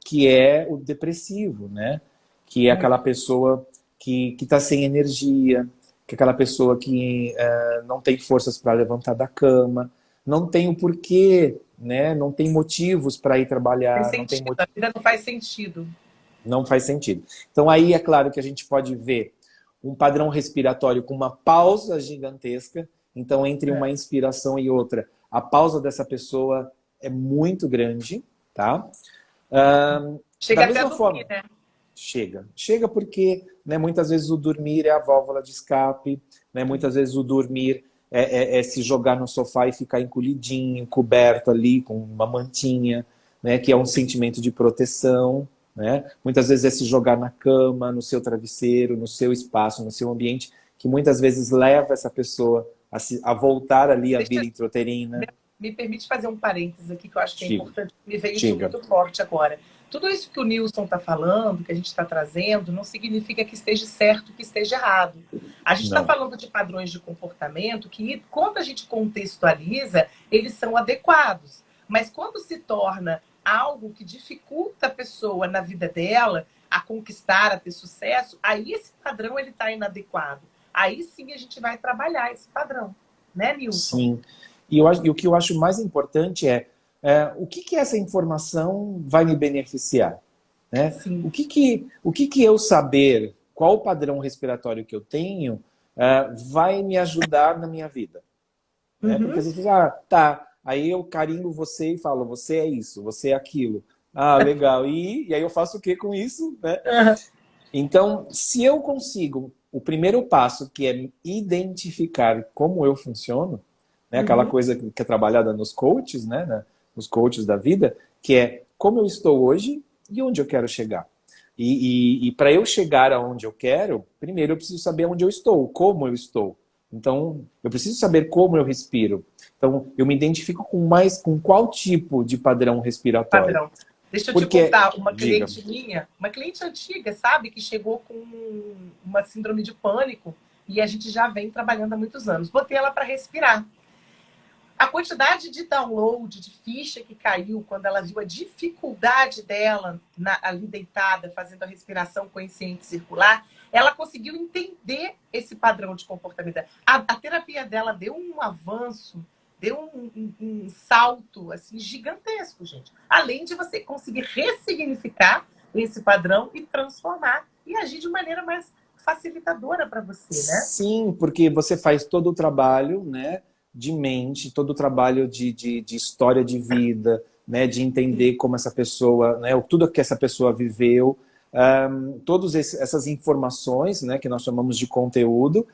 [SPEAKER 2] que é o depressivo, né? Que é aquela
[SPEAKER 1] Muito.
[SPEAKER 2] pessoa que está sem energia, que é aquela pessoa que não tem forças para levantar da cama, não tem o porquê, né? Não tem motivos para ir
[SPEAKER 1] Tem
[SPEAKER 2] trabalhar, não tem
[SPEAKER 1] sentido. A vida não faz sentido.
[SPEAKER 2] não faz sentido. Então aí é claro que a gente pode ver um padrão respiratório com uma pausa gigantesca. Então entre
[SPEAKER 1] É.
[SPEAKER 2] uma inspiração e outra, a pausa dessa pessoa é muito grande, tá? Da
[SPEAKER 1] Chega até a
[SPEAKER 2] mesma
[SPEAKER 1] dormir,
[SPEAKER 2] forma,
[SPEAKER 1] né?
[SPEAKER 2] chega porque, né, muitas vezes o dormir é a válvula de escape, né? Muitas vezes o dormir é se jogar no sofá e ficar encolhidinho, coberto ali com uma mantinha, né? Que é um sentimento de proteção. Né? Muitas vezes é se jogar na cama, no seu travesseiro, no seu espaço, no seu ambiente, que muitas vezes leva essa pessoa a voltar ali à vida
[SPEAKER 1] Deixa,
[SPEAKER 2] intrauterina.
[SPEAKER 1] me permite fazer um parênteses aqui que eu acho que é
[SPEAKER 2] Diga,
[SPEAKER 1] importante. Me veio isso
[SPEAKER 2] diga.
[SPEAKER 1] muito forte agora. Tudo isso que o Nilson está falando, que a gente está trazendo, não significa que esteja certo, que esteja errado. A gente está
[SPEAKER 2] Não.
[SPEAKER 1] falando de padrões de comportamento que, quando a gente contextualiza, eles são adequados. Mas quando se torna algo que dificulta a pessoa na vida dela a conquistar, a ter sucesso, aí esse padrão ele está inadequado. Aí sim a gente vai trabalhar esse padrão, né, Nilson?
[SPEAKER 2] Sim. E o que eu acho mais importante o que essa informação vai me beneficiar? Né?
[SPEAKER 1] Sim.
[SPEAKER 2] O que eu saber qual o padrão respiratório que eu tenho vai me ajudar na minha vida? Né? Porque
[SPEAKER 1] Uhum.
[SPEAKER 2] às vezes, tá, aí eu carimbo você e falo, você é isso, você é aquilo. Ah, legal. E aí eu faço o que com isso? Né?
[SPEAKER 1] Uhum.
[SPEAKER 2] Então, se eu consigo, o primeiro passo, que é identificar como eu funciono, né, aquela
[SPEAKER 1] Uhum.
[SPEAKER 2] coisa que é trabalhada nos coaches, né, nos coaches da vida, que é como eu estou hoje e onde eu quero chegar. E para eu chegar aonde eu quero, primeiro eu preciso saber onde eu estou, como eu estou. Então, eu preciso saber como eu respiro. Então, eu me identifico com qual tipo de padrão respiratório.
[SPEAKER 1] Padrão. Deixa eu te
[SPEAKER 2] Porque,
[SPEAKER 1] contar, uma
[SPEAKER 2] diga,
[SPEAKER 1] cliente minha, uma cliente antiga, sabe, que chegou com uma síndrome de pânico e a gente já vem trabalhando há muitos anos. Botei ela para respirar. A quantidade de download, de ficha que caiu quando ela viu a dificuldade dela ali deitada, fazendo a respiração consciente circular, ela conseguiu entender esse padrão de comportamento. A terapia dela deu um avanço, deu um salto assim gigantesco, gente. Além de você conseguir ressignificar esse padrão e transformar e agir de maneira mais facilitadora para você, né?
[SPEAKER 2] sim, porque você faz todo o trabalho, né, de mente, todo o trabalho de história de vida, né, de entender como essa pessoa, né, tudo que essa pessoa viveu, todas essas informações, né, que nós chamamos de conteúdo.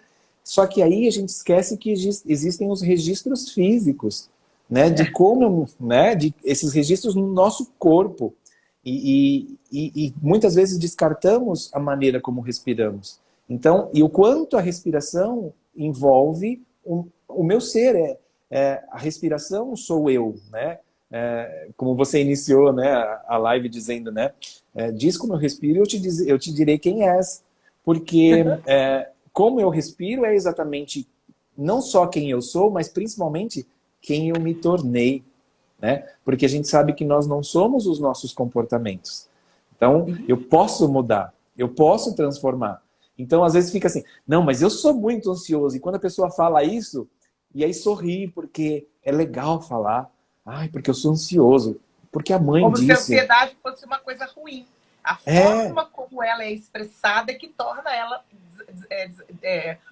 [SPEAKER 2] Só que aí a gente esquece que existem os registros físicos, né, de como, né, de esses registros no nosso corpo. E muitas vezes descartamos a maneira como respiramos. Então, e o quanto a respiração envolve o meu ser, a respiração sou eu, né? Como você iniciou, né, a live dizendo, né, diz como eu respiro, eu te direi quem és, porque como eu respiro é exatamente não só quem eu sou, mas principalmente quem eu me tornei, né? Porque a gente sabe que nós não somos os nossos comportamentos. Então, eu posso mudar, eu posso transformar. Então, às vezes fica assim, não, mas eu sou muito ansioso. E quando a pessoa fala isso, e aí sorri, porque é legal falar. Ai, porque eu sou ansioso. Porque a mãe
[SPEAKER 1] Como se a
[SPEAKER 2] disse.
[SPEAKER 1] ansiedade fosse uma coisa ruim. A
[SPEAKER 2] É,
[SPEAKER 1] forma como ela é expressada é que torna ela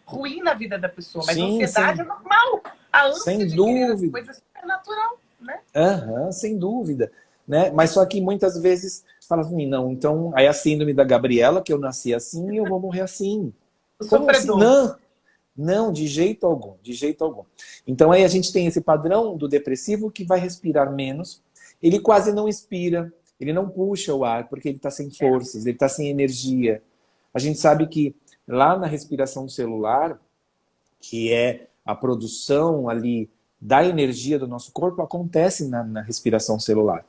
[SPEAKER 1] ruim na vida da pessoa. Mas a
[SPEAKER 2] sim,
[SPEAKER 1] ansiedade é
[SPEAKER 2] sem,
[SPEAKER 1] normal. A ânsia
[SPEAKER 2] sem
[SPEAKER 1] de querer as
[SPEAKER 2] dúvida.
[SPEAKER 1] coisas é natural. né?
[SPEAKER 2] Aham, sem dúvida. Né? Mas só que muitas vezes fala assim, não, então, aí a síndrome da Gabriela, que eu nasci assim e eu vou morrer assim.
[SPEAKER 1] O
[SPEAKER 2] Como assim?
[SPEAKER 1] sofredor.
[SPEAKER 2] Não, não, de jeito algum, de jeito algum. Então aí a gente tem esse padrão do depressivo que vai respirar menos, ele quase não expira, ele não puxa o ar porque ele está sem forças, ele está sem energia. A gente sabe que lá na respiração celular, que é a produção ali da energia do nosso corpo, acontece na respiração celular,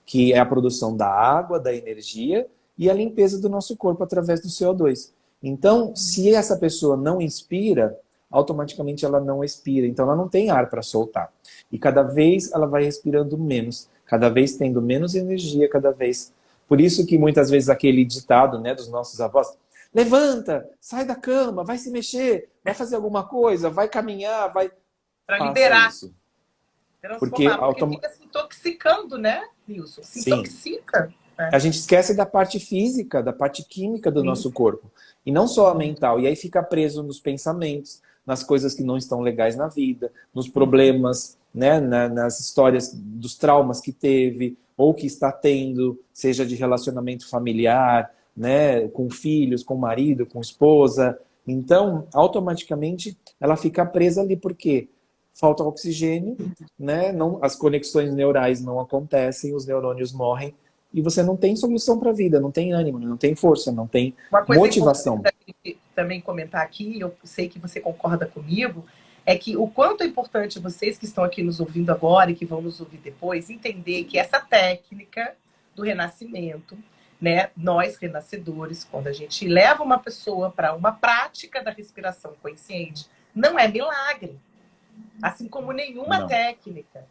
[SPEAKER 2] que é a produção da água, da energia e a limpeza do nosso corpo através do CO2. Então, se essa pessoa não inspira, automaticamente ela não expira. Então, ela não tem ar para soltar. E cada vez ela vai respirando menos, cada vez tendo menos energia, cada vez. Por isso que muitas vezes aquele ditado, né, dos nossos avós, levanta, sai da cama, vai se mexer, vai fazer alguma coisa, vai caminhar, vai...
[SPEAKER 1] Para
[SPEAKER 2] Faça
[SPEAKER 1] liberar,
[SPEAKER 2] isso. Porque
[SPEAKER 1] transformar, porque fica se intoxicando, né, Nilson? Se
[SPEAKER 2] sim,
[SPEAKER 1] intoxica. Né?
[SPEAKER 2] a gente esquece da parte física, da parte química do
[SPEAKER 1] Sim.
[SPEAKER 2] nosso corpo. E não só a mental. E aí fica preso nos pensamentos, nas coisas que não estão legais na vida, nos problemas, né, nas histórias dos traumas que teve ou que está tendo, seja de relacionamento familiar, né, com filhos, com marido, com esposa. Então, automaticamente, ela fica presa ali. Por quê? Falta oxigênio, né? Não, as conexões neurais não acontecem, os neurônios morrem e você não tem solução para a vida, não tem ânimo, não tem força, não tem
[SPEAKER 1] Uma coisa importante
[SPEAKER 2] motivação.
[SPEAKER 1] da gente também comentar aqui, eu sei que você concorda comigo, é que o quanto é importante vocês que estão aqui nos ouvindo agora e que vão nos ouvir depois, entender que essa técnica do renascimento, né, nós renascedores, quando a gente leva uma pessoa para uma prática da respiração consciente, não é milagre, assim como nenhuma
[SPEAKER 2] Não.
[SPEAKER 1] técnica.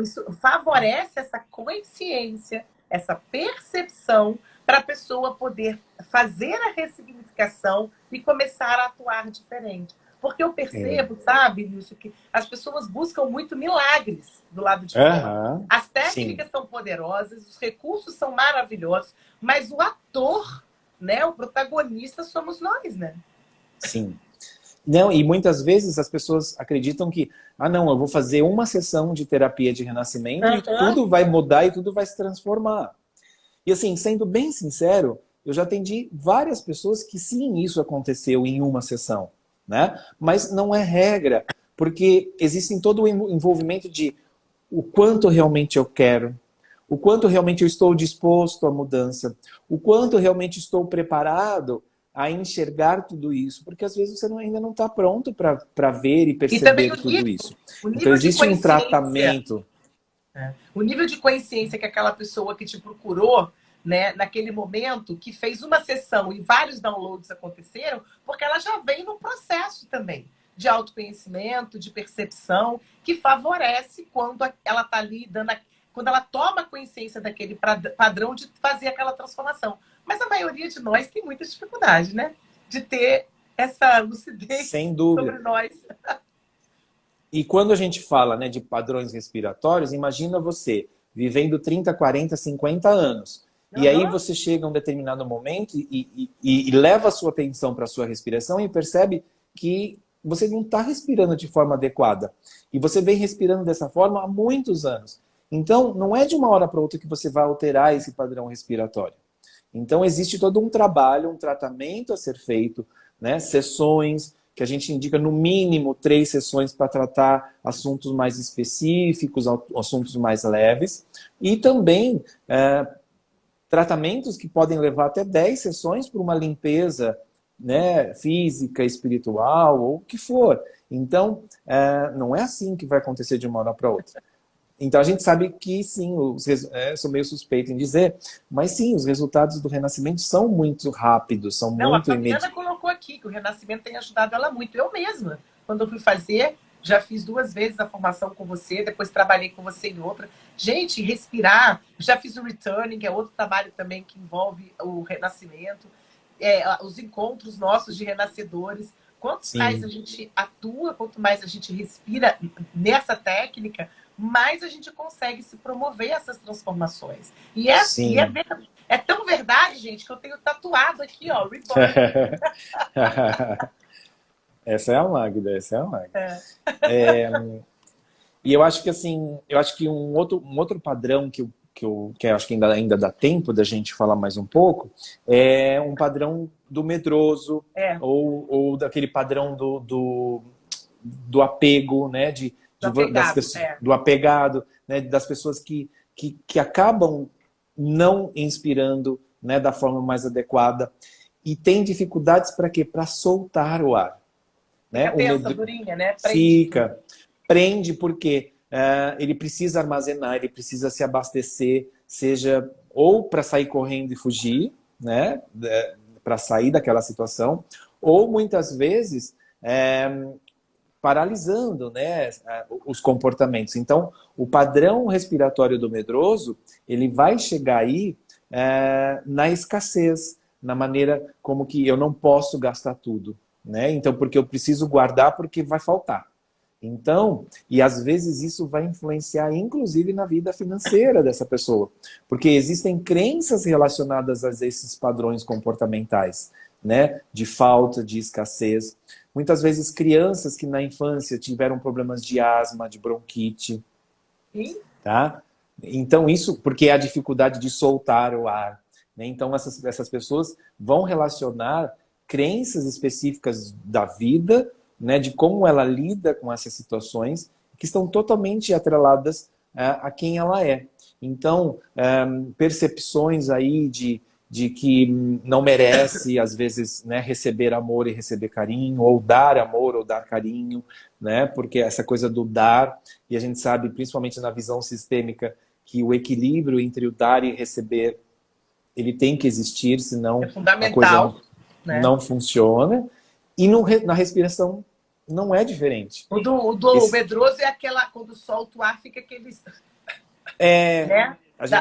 [SPEAKER 1] Isso favorece essa consciência, essa percepção para a pessoa poder fazer a ressignificação e começar a atuar diferente. Porque eu
[SPEAKER 2] É.
[SPEAKER 1] percebo, sabe, Nilson, que as pessoas buscam muito milagres do lado de fora.
[SPEAKER 2] Aham.
[SPEAKER 1] As
[SPEAKER 2] Sim,
[SPEAKER 1] técnicas são poderosas, os recursos são maravilhosos, mas o ator, né, o protagonista somos nós, né?
[SPEAKER 2] sim. Não, e muitas vezes as pessoas acreditam que, ah, não, eu vou fazer uma sessão de terapia de renascimento e
[SPEAKER 1] Uhum.
[SPEAKER 2] tudo vai mudar e tudo vai se transformar. E assim, sendo bem sincero, eu já atendi várias pessoas que sim, isso aconteceu em uma sessão, né? Mas não é regra, porque existe todo o envolvimento de o quanto realmente eu quero, o quanto realmente eu estou disposto à mudança, o quanto realmente estou preparado a enxergar tudo isso, porque às vezes você ainda não está pronto para ver e
[SPEAKER 1] E também
[SPEAKER 2] perceber tudo isso.
[SPEAKER 1] o
[SPEAKER 2] Então
[SPEAKER 1] nível de
[SPEAKER 2] existe um
[SPEAKER 1] consciência,
[SPEAKER 2] tratamento,
[SPEAKER 1] né? O nível de consciência que aquela pessoa que te procurou, né, naquele momento, que fez uma sessão e vários downloads aconteceram, porque ela já vem no processo também de autoconhecimento, de percepção, que favorece quando ela está ali dando quando ela toma consciência daquele padrão de fazer aquela transformação. Mas a maioria de nós tem muita dificuldade, né? De ter essa lucidez
[SPEAKER 2] sem dúvida.
[SPEAKER 1] sobre nós.
[SPEAKER 2] E quando a gente fala, né, de padrões respiratórios, imagina você vivendo 30, 40, 50 anos. E aí
[SPEAKER 1] Uhum.
[SPEAKER 2] você chega a um determinado momento e leva a sua atenção para a sua respiração e percebe que você não está respirando de forma adequada. E você vem respirando dessa forma há muitos anos. Então, não é de uma hora para outra que você vai alterar esse padrão respiratório. Então, existe todo um trabalho, um tratamento a ser feito, né? Sessões, que a gente indica no mínimo 3 sessões para tratar assuntos mais específicos, assuntos mais leves. E também tratamentos que podem levar até 10 sessões para uma limpeza, né, física, espiritual, ou o que for. Então, não é assim que vai acontecer de uma hora para outra. Então a gente sabe que sim, sou meio suspeito em dizer, mas sim, os resultados do renascimento são muito rápidos, são
[SPEAKER 1] Não, a
[SPEAKER 2] muito
[SPEAKER 1] Fabiana
[SPEAKER 2] imediatos.
[SPEAKER 1] colocou aqui que o Renascimento tem ajudado ela muito. Eu mesma, quando eu fui fazer, já fiz 2 vezes a formação com você, depois trabalhei com você em outra. Gente, respirar, já fiz o Returning, que é outro trabalho também que envolve o renascimento, os encontros nossos de renascedores. Quanto mais a
[SPEAKER 2] Sim,
[SPEAKER 1] gente atua, quanto mais a gente respira nessa técnica, mais a gente consegue se promover essas transformações.
[SPEAKER 2] sim.
[SPEAKER 1] É tão verdade, gente, que eu tenho tatuado aqui, ó, Reborn.
[SPEAKER 2] Essa é a Magda, essa é a Magda.
[SPEAKER 1] É.
[SPEAKER 2] E eu acho que assim, eu acho que um outro padrão que eu acho que ainda dá tempo da gente falar mais um pouco, é um padrão do medroso,
[SPEAKER 1] É,
[SPEAKER 2] ou daquele padrão do apego, né? Das
[SPEAKER 1] desapegado.
[SPEAKER 2] pessoas,
[SPEAKER 1] É.
[SPEAKER 2] do apegado, né? Das pessoas que acabam não inspirando, né, da forma mais adequada. E tem dificuldades para quê? Para soltar o ar. Né?
[SPEAKER 1] Fica
[SPEAKER 2] O
[SPEAKER 1] tensa,
[SPEAKER 2] medo
[SPEAKER 1] durinha, né? Prende tudo.
[SPEAKER 2] fica, prende porque ele precisa armazenar, ele precisa se abastecer, seja ou para sair correndo e fugir, né? Para sair daquela situação, ou muitas vezes paralisando, né, os comportamentos. Então, o padrão respiratório do medroso, ele vai chegar aí na escassez, na maneira como que eu não posso gastar tudo, né? Então, porque eu preciso guardar porque vai faltar. Então, e às vezes isso vai influenciar inclusive na vida financeira dessa pessoa, porque existem crenças relacionadas a esses padrões comportamentais, né? De falta, de escassez. Muitas vezes crianças que na infância tiveram problemas de asma, de bronquite,
[SPEAKER 1] Sim,
[SPEAKER 2] tá? Então isso porque é a dificuldade de soltar o ar, né? Então essas pessoas vão relacionar crenças específicas da vida, né, de como ela lida com essas situações, que estão totalmente atreladas a quem ela é. Então, percepções aí de que não merece, às vezes, né, receber amor e receber carinho, ou dar amor ou dar carinho, né, porque essa coisa do dar, e a gente sabe, principalmente na visão sistêmica, que o equilíbrio entre o dar e receber, ele tem que existir,
[SPEAKER 1] é
[SPEAKER 2] senão a coisa
[SPEAKER 1] fundamental, né?
[SPEAKER 2] não funciona. E na respiração não é diferente.
[SPEAKER 1] O
[SPEAKER 2] Esse,
[SPEAKER 1] medroso é aquela, quando solta o ar, fica aquele,
[SPEAKER 2] é,
[SPEAKER 1] né?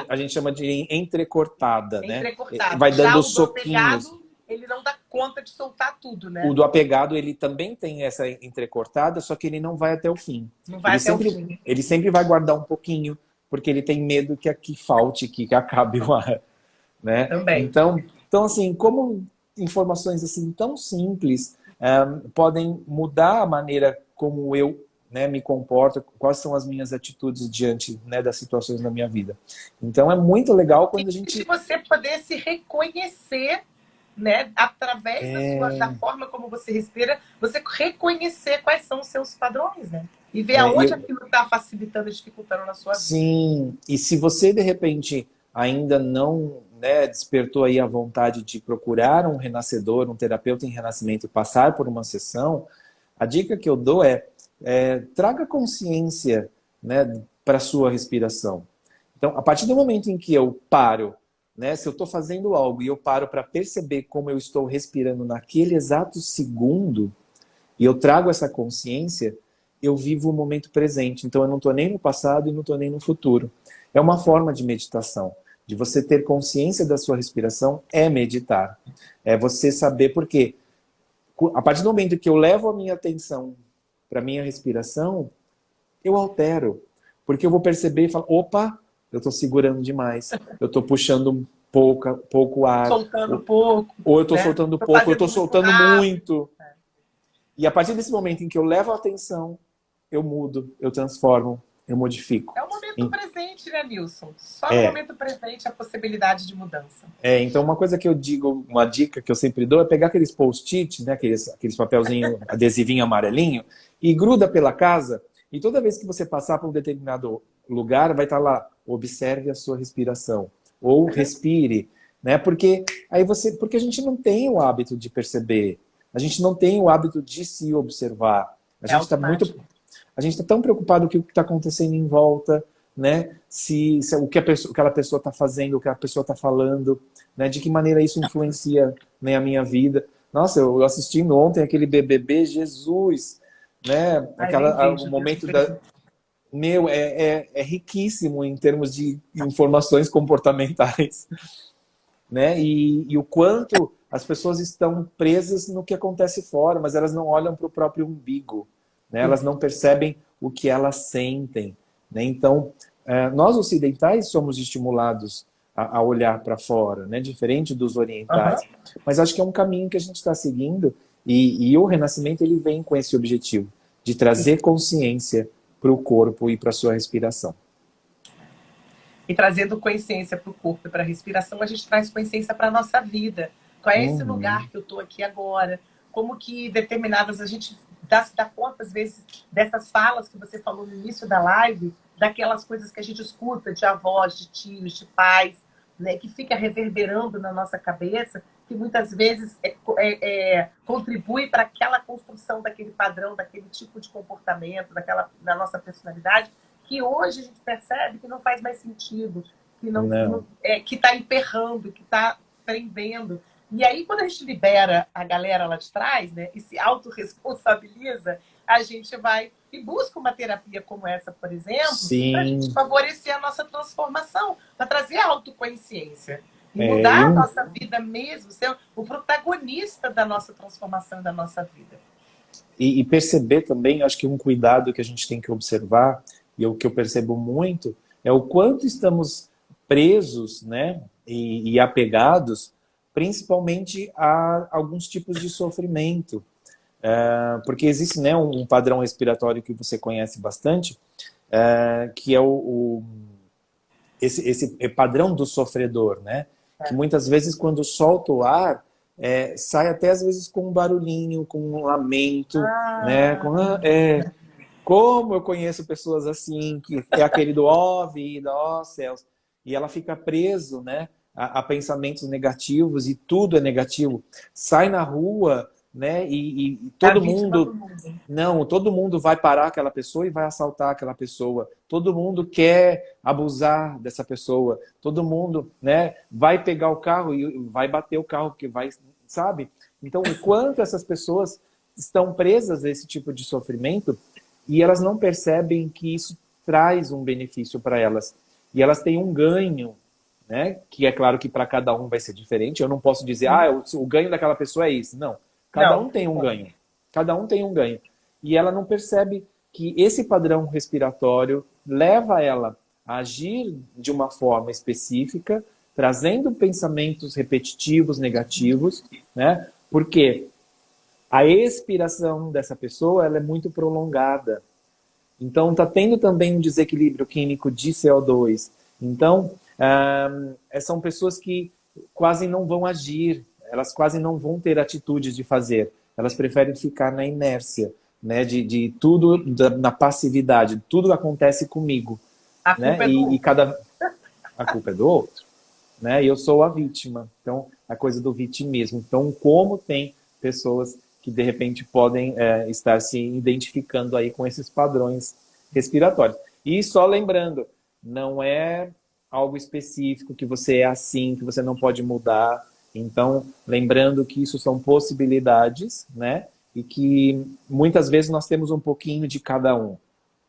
[SPEAKER 2] a gente chama de entrecortada, né?
[SPEAKER 1] Entrecortado.
[SPEAKER 2] Vai
[SPEAKER 1] Já
[SPEAKER 2] dando
[SPEAKER 1] o do
[SPEAKER 2] soquinhos.
[SPEAKER 1] apegado, ele não dá conta de soltar tudo,
[SPEAKER 2] O
[SPEAKER 1] né?
[SPEAKER 2] do apegado, ele também tem essa entrecortada, só que ele não vai até o fim.
[SPEAKER 1] Não vai até o fim.
[SPEAKER 2] Ele sempre vai guardar um pouquinho, porque ele tem medo que aqui falte, que acabe o ar, né?
[SPEAKER 1] Também.
[SPEAKER 2] Então assim, como informações assim tão simples podem mudar a maneira como eu, né, me comporto, quais são as minhas atitudes diante, né, das situações na minha vida. Então é muito legal quando a
[SPEAKER 1] E de
[SPEAKER 2] gente
[SPEAKER 1] você poder se reconhecer, né, através da forma como você respira, você reconhecer quais são os seus padrões, né? E ver aonde
[SPEAKER 2] eu,
[SPEAKER 1] aquilo está facilitando e dificultando na sua vida.
[SPEAKER 2] sim, e se você de repente ainda não, né, despertou aí a vontade de procurar um renascedor, um terapeuta em renascimento, passar por uma sessão, a dica que eu dou traga consciência, né, para a sua respiração. Então, a partir do momento em que eu paro, né, se eu estou fazendo algo e eu paro para perceber como eu estou respirando naquele exato segundo, e eu trago essa consciência, eu vivo o momento presente. Então eu não estou nem no passado e não estou nem no futuro. É uma forma de meditação. De você ter consciência da sua respiração é meditar. É você saber por quê. A partir do momento que eu levo a minha atenção para a minha respiração, eu altero. Porque eu vou perceber e falar, opa, eu estou segurando demais. Eu estou puxando pouco ar.
[SPEAKER 1] Soltando pouco,
[SPEAKER 2] Ou eu estou
[SPEAKER 1] né?
[SPEAKER 2] soltando
[SPEAKER 1] Tô
[SPEAKER 2] pouco, eu
[SPEAKER 1] fazendo
[SPEAKER 2] estou
[SPEAKER 1] muito
[SPEAKER 2] soltando
[SPEAKER 1] rápido.
[SPEAKER 2] muito. E a partir desse momento em que eu levo a atenção, eu mudo, eu transformo, eu modifico.
[SPEAKER 1] É o momento presente, né, Nilson? Só no
[SPEAKER 2] É,
[SPEAKER 1] momento presente a possibilidade de mudança.
[SPEAKER 2] então uma coisa que eu digo, uma dica que eu sempre dou é pegar aqueles post-it, né, aqueles papelzinho, adesivinho amarelinho, e gruda pela casa, e toda vez que você passar por um determinado lugar, vai estar lá, observe a sua respiração, ou respire, né, porque porque a gente não tem o hábito de perceber, a gente não tem o hábito de se observar,
[SPEAKER 1] É automático.
[SPEAKER 2] a gente está tão preocupado com o que está acontecendo em volta, né? Se o que aquela pessoa está fazendo, o que a pessoa está falando, né? De que maneira isso influencia, né, a minha vida. Nossa, eu assistindo ontem aquele BBB, Jesus, né?
[SPEAKER 1] Ai, nem
[SPEAKER 2] O
[SPEAKER 1] vejo.
[SPEAKER 2] momento da... Meu, é riquíssimo em termos de informações comportamentais, né? E o quanto as pessoas estão presas no que acontece fora, mas elas não olham para o próprio umbigo, né? Elas não percebem o que elas sentem, né? Então, nós ocidentais somos estimulados a olhar para fora, né? Diferente dos orientais.
[SPEAKER 1] Uhum.
[SPEAKER 2] Mas acho que é um caminho que a gente está seguindo e o Renascimento ele vem com esse objetivo de trazer consciência para o corpo e para a sua respiração.
[SPEAKER 1] E trazendo consciência para o corpo e para a respiração, a gente traz consciência para a nossa vida. Qual é esse lugar que eu estou aqui agora? Como que determinadas... A gente se dá conta, às vezes, dessas falas que você falou no início da live, daquelas coisas que a gente escuta de avós, de tios, de pais, né, que fica reverberando na nossa cabeça, que muitas vezes contribui para aquela construção daquele padrão, daquele tipo de comportamento, da nossa personalidade, que hoje a gente percebe que não faz mais sentido, que está emperrando, que está prendendo. E aí, quando a gente libera a galera lá de trás, né, e se autorresponsabiliza, a gente vai e busca uma terapia como essa, por exemplo, para a gente favorecer a nossa transformação, para trazer a autoconsciência. E mudar a nossa vida mesmo, ser o protagonista da nossa transformação e da nossa vida.
[SPEAKER 2] E perceber também, acho que um cuidado que a gente tem que observar, e o que eu percebo muito, é o quanto estamos presos, né, e apegados, principalmente a alguns tipos de sofrimento. Porque existe, né, um padrão respiratório que você conhece bastante, que é esse padrão do sofredor, né? Que muitas vezes, quando solta o ar, sai até às vezes com um barulhinho, com um lamento, né? Como eu conheço pessoas assim, que é aquele do ó vida, ó céus, e ela fica preso, né, a pensamentos negativos, e tudo é negativo. Sai na rua, né, e todo mundo... Não, todo mundo vai parar aquela pessoa e vai assaltar aquela pessoa. Todo mundo quer abusar dessa pessoa. Todo mundo, né, vai pegar o carro e vai bater o carro, porque vai, sabe? Então, o quanto essas pessoas estão presas a esse tipo de sofrimento, e elas não percebem que isso traz um benefício para elas. E elas têm um ganho, né? Que é claro que para cada um vai ser diferente. Eu não posso dizer, o ganho daquela pessoa é isso. Não. Cada um tem um ganho. Cada um tem um ganho. E ela não percebe que esse padrão respiratório leva ela a agir de uma forma específica, trazendo pensamentos repetitivos, negativos, né? Porque a expiração dessa pessoa, ela é muito prolongada. Então, está tendo também um desequilíbrio químico de CO2. Então, são pessoas que quase não vão agir, elas quase não vão ter atitudes de fazer. Elas preferem ficar na inércia, né? De tudo, na passividade. Tudo acontece comigo.
[SPEAKER 1] A culpa
[SPEAKER 2] né?
[SPEAKER 1] é do outro.
[SPEAKER 2] A culpa é do outro. Né? E eu sou a vítima. Então, a coisa do vitimismo. Então, como tem pessoas que, de repente, podem estar se identificando aí com esses padrões respiratórios. E só lembrando, não é algo específico, que você é assim, que você não pode mudar. Então, lembrando que isso são possibilidades, né? E que muitas vezes nós temos um pouquinho de cada um,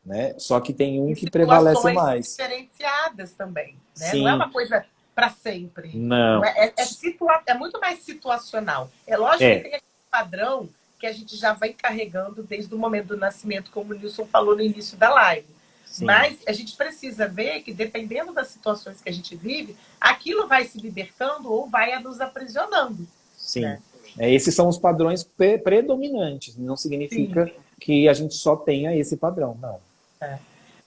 [SPEAKER 2] né? Só que tem um que prevalece mais.
[SPEAKER 1] Diferenciadas também, né?
[SPEAKER 2] Sim.
[SPEAKER 1] Não é uma coisa para sempre.
[SPEAKER 2] Não.
[SPEAKER 1] É muito mais situacional. É lógico que tem aquele padrão que a gente já vem carregando desde o momento do nascimento, como o Nilson falou no início da live. Sim. Mas a gente precisa ver que, dependendo das situações que a gente vive, aquilo vai se libertando ou vai nos aprisionando.
[SPEAKER 2] Sim.
[SPEAKER 1] Né?
[SPEAKER 2] Esses são os padrões predominantes. Não significa que a gente só tenha esse padrão, não.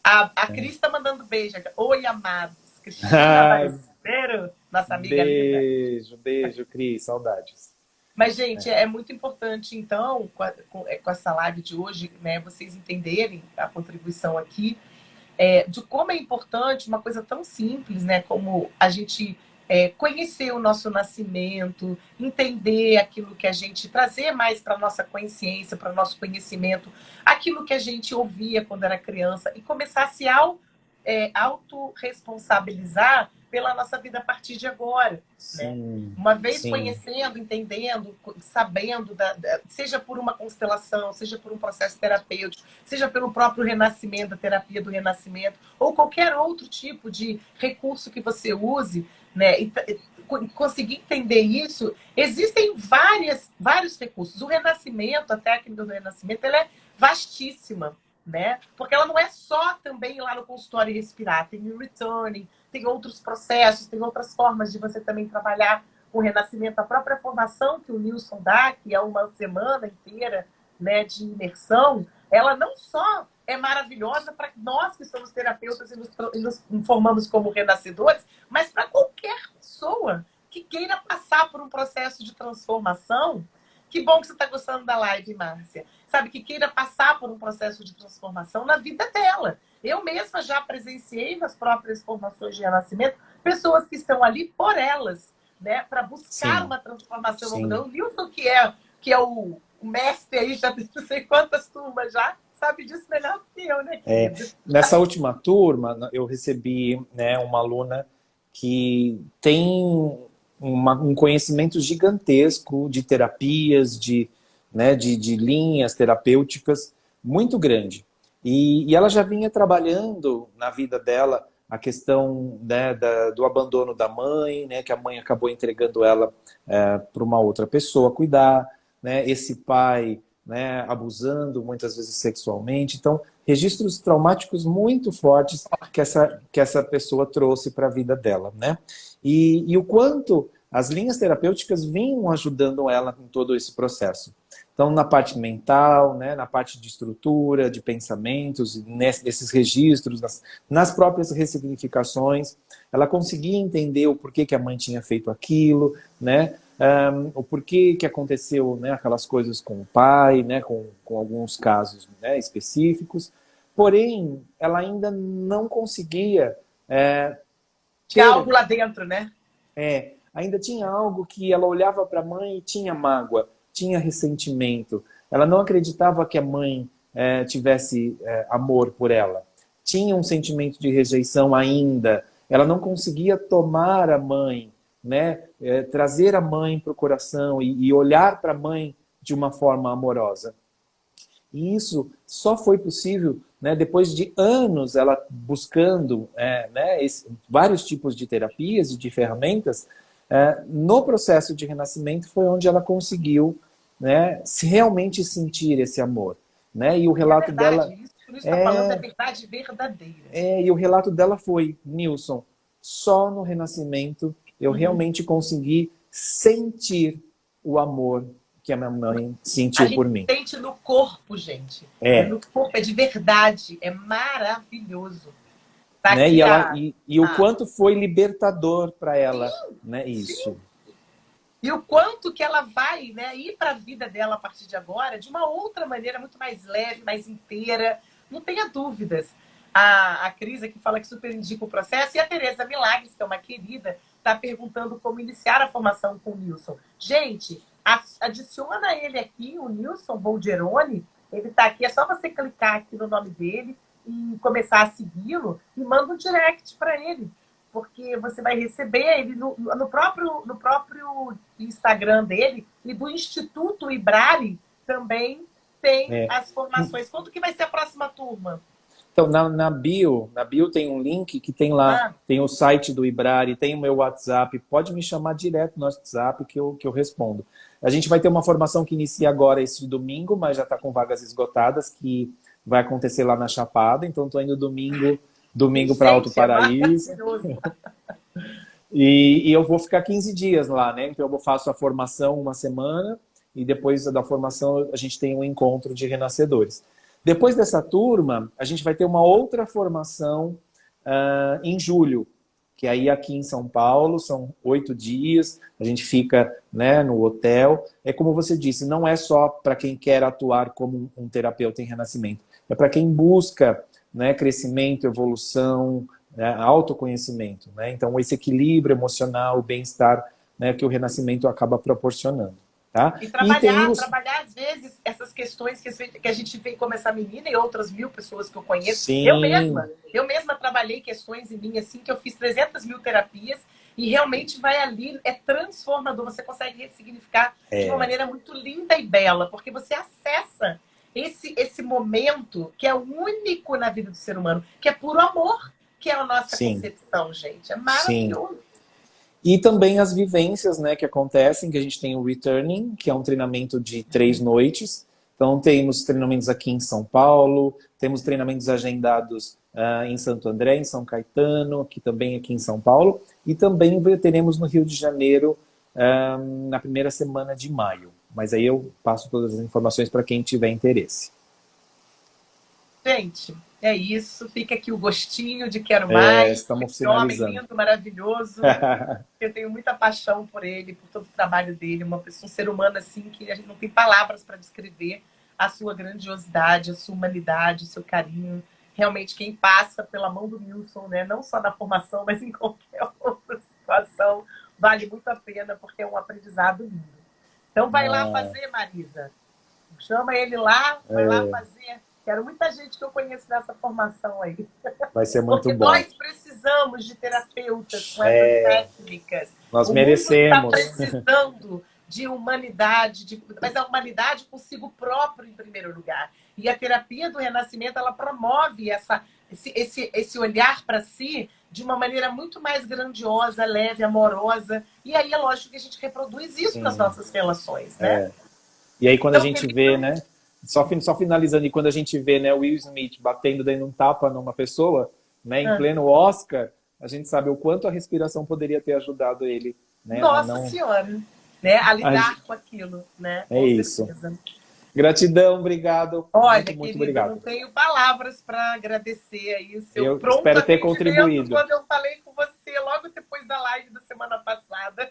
[SPEAKER 1] A Cris está mandando beijo. Oi, amados. Cristina Barceiro, nossa amiga linda.
[SPEAKER 2] Beijo, Cris. Saudades.
[SPEAKER 1] Mas, gente, é muito importante, então, com essa live de hoje, né, vocês entenderem a contribuição aqui, de como é importante uma coisa tão simples, né, como a gente conhecer o nosso nascimento, entender aquilo que a gente... trazer mais para a nossa consciência, para o nosso conhecimento, aquilo que a gente ouvia quando era criança, e começar a se autorresponsabilizar pela nossa vida a partir de agora. Né? Uma vez conhecendo, entendendo, sabendo, seja por uma constelação, seja por um processo terapêutico, seja pelo próprio renascimento, a terapia do renascimento, ou qualquer outro tipo de recurso que você use, né? E conseguir entender isso, existem vários recursos. O renascimento, a técnica do renascimento, ela é vastíssima. Né? Porque ela não é só também lá no consultório respirar, tem o returning, tem outros processos, tem outras formas de você também trabalhar o renascimento. A própria formação que o Nilson dá, que é uma semana inteira, né, de imersão, ela não só é maravilhosa para nós que somos terapeutas e nos formamos como renascedores, mas para qualquer pessoa que queira passar por um processo de transformação. Que bom que você está gostando da live, Márcia. Sabe, que queira passar por um processo de transformação na vida dela. Eu mesma já presenciei nas próprias formações de renascimento pessoas que estão ali por elas, né, para buscar uma transformação. O Nilson, que é o mestre aí, já tem não sei quantas turmas já, sabe disso melhor do que eu, né, querido?
[SPEAKER 2] Nessa última turma, eu recebi, né, uma aluna que tem um conhecimento gigantesco de terapias, né, de linhas terapêuticas muito grande. E ela já vinha trabalhando na vida dela a questão, né, do abandono da mãe, né, que a mãe acabou entregando ela para uma outra pessoa cuidar, né, esse pai, né, abusando muitas vezes sexualmente. Então, registros traumáticos muito fortes que essa pessoa trouxe para a vida dela, né? E o quanto as linhas terapêuticas vinham ajudando ela em todo esse processo. Então, na parte mental, né, na parte de estrutura, de pensamentos, nesses registros, nas próprias ressignificações, ela conseguia entender o porquê que a mãe tinha feito aquilo, né, o porquê que aconteceu, né, aquelas coisas com o pai, né, com alguns casos, né, específicos. Porém, ela ainda não conseguia
[SPEAKER 1] Tinha algo lá dentro, né?
[SPEAKER 2] Ainda tinha algo que ela olhava para a mãe e tinha mágoa, tinha ressentimento. Ela não acreditava que a mãe tivesse amor por ela. Tinha um sentimento de rejeição ainda. Ela não conseguia tomar a mãe, né? Trazer a mãe para o coração e olhar para a mãe de uma forma amorosa. E isso só foi possível, né, depois de anos ela buscando né, vários tipos de terapias e de ferramentas. No processo de renascimento foi onde ela conseguiu, né, realmente sentir esse amor, né? E o relato dela
[SPEAKER 1] isso que está falando é verdade verdadeira.
[SPEAKER 2] E o relato dela foi: Nilson, só no renascimento eu realmente consegui sentir o amor que a minha mãe sentiu por mim.
[SPEAKER 1] A gente sente no corpo, gente. No corpo, é de verdade, é maravilhoso. Tá,
[SPEAKER 2] né? E o quanto foi libertador para ela, né? Isso.
[SPEAKER 1] Sim. E o quanto que ela vai, né, ir para a vida dela a partir de agora de uma outra maneira, muito mais leve, mais inteira. Não tenha dúvidas. A Cris aqui fala que super indica o processo. E a Tereza Milagres, que é uma querida, está perguntando como iniciar a formação com o Nilson. Gente, adiciona ele aqui, o Nilson Bolgeroni. Ele está aqui, é só você clicar aqui no nome dele e começar a segui-lo e manda um direct para ele. Porque você vai receber ele no próprio Instagram dele e do Instituto Ibrari também tem as formações. Quando que vai ser a próxima turma?
[SPEAKER 2] Então, na bio tem um link que tem lá, tem o site do Ibrari, tem o meu WhatsApp, pode me chamar direto no WhatsApp que eu respondo. A gente vai ter uma formação que inicia agora esse domingo, mas já está com vagas esgotadas, que vai acontecer lá na Chapada, então estou indo domingo para Alto Paraíso. E eu vou ficar 15 dias lá, né? Então eu faço a formação uma semana e depois da formação a gente tem um encontro de renascedores. Depois dessa turma, a gente vai ter uma outra formação em julho, que aí aqui em São Paulo, são 8 dias, a gente fica, né, no hotel. É como você disse, não é só para quem quer atuar como um terapeuta em renascimento, é para quem busca, né, crescimento, evolução, né, autoconhecimento. Né? Então, esse equilíbrio emocional, o bem-estar, né, que o renascimento acaba proporcionando. Tá?
[SPEAKER 1] E trabalhar, às vezes, essas questões que a gente vê como essa menina e outras 1000 pessoas que eu conheço.
[SPEAKER 2] Sim.
[SPEAKER 1] Eu mesma trabalhei questões em mim, assim, que eu fiz 300 mil terapias e realmente vai ali, é transformador. Você consegue ressignificar de uma maneira muito linda e bela, porque você acessa esse momento que é único na vida do ser humano, que é puro amor, que é a nossa concepção, gente. É maravilhoso.
[SPEAKER 2] Sim. E também as vivências, né, que acontecem, que a gente tem o Returning, que é um treinamento de 3 noites. Então, temos treinamentos aqui em São Paulo, temos treinamentos agendados em Santo André, em São Caetano, que também aqui em São Paulo, e também teremos no Rio de Janeiro na primeira semana de maio. Mas aí eu passo todas as informações para quem tiver interesse.
[SPEAKER 1] Gente, é isso. Fica aqui o gostinho de quero mais.
[SPEAKER 2] Estamos
[SPEAKER 1] Esse homem
[SPEAKER 2] finalizando.
[SPEAKER 1] lindo, maravilhoso. Eu tenho muita paixão por ele, por todo o trabalho dele. Uma pessoa, um ser humano assim que a gente não tem palavras para descrever a sua grandiosidade, a sua humanidade, o seu carinho. Realmente, quem passa pela mão do Wilson, né, não só na formação, mas em qualquer outra situação, vale muito a pena, porque é um aprendizado lindo. Então, vai lá fazer, Marisa. Chama ele lá, vai lá fazer. Quero muita gente que eu conheço nessa formação aí.
[SPEAKER 2] Vai ser muito
[SPEAKER 1] Porque
[SPEAKER 2] bom.
[SPEAKER 1] nós precisamos de terapeutas com essas técnicas.
[SPEAKER 2] Nós
[SPEAKER 1] O
[SPEAKER 2] merecemos.
[SPEAKER 1] mundo está precisando de humanidade, mas a humanidade consigo próprio em primeiro lugar. E a terapia do renascimento, ela promove esse olhar para si de uma maneira muito mais grandiosa, leve, amorosa. E aí é lógico que a gente reproduz isso nas nossas relações, né?
[SPEAKER 2] E aí quando
[SPEAKER 1] Então,
[SPEAKER 2] a gente vê, né? Só finalizando, e quando a gente vê, né, o Will Smith batendo dando um tapa numa pessoa, né, em pleno Oscar, a gente sabe o quanto a respiração poderia ter ajudado ele, né?
[SPEAKER 1] Nossa Senhora, né? A lidar com aquilo, né?
[SPEAKER 2] É
[SPEAKER 1] Com
[SPEAKER 2] isso.
[SPEAKER 1] certeza.
[SPEAKER 2] Gratidão, obrigado.
[SPEAKER 1] Olha,
[SPEAKER 2] muito
[SPEAKER 1] querido,
[SPEAKER 2] obrigado.
[SPEAKER 1] não tenho palavras para agradecer aí o seu
[SPEAKER 2] Eu
[SPEAKER 1] pronto
[SPEAKER 2] espero ter
[SPEAKER 1] atendimento
[SPEAKER 2] contribuído.
[SPEAKER 1] quando eu falei com você logo depois da live da semana passada.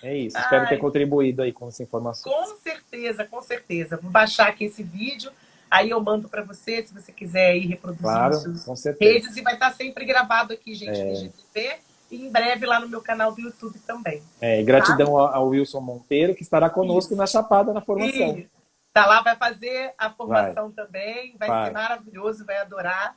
[SPEAKER 2] É isso, espero ter contribuído aí com essa informação.
[SPEAKER 1] Com certeza, com certeza. Vou baixar aqui esse vídeo, aí eu mando para você, se você quiser ir reproduzir nos seus redes, e vai estar sempre gravado aqui, gente, no IGTV, e em breve lá no meu canal do YouTube também.
[SPEAKER 2] E gratidão ao Wilson Monteiro, que estará conosco na Chapada, na formação.
[SPEAKER 1] Tá lá, vai fazer a formação também, vai ser maravilhoso, vai adorar.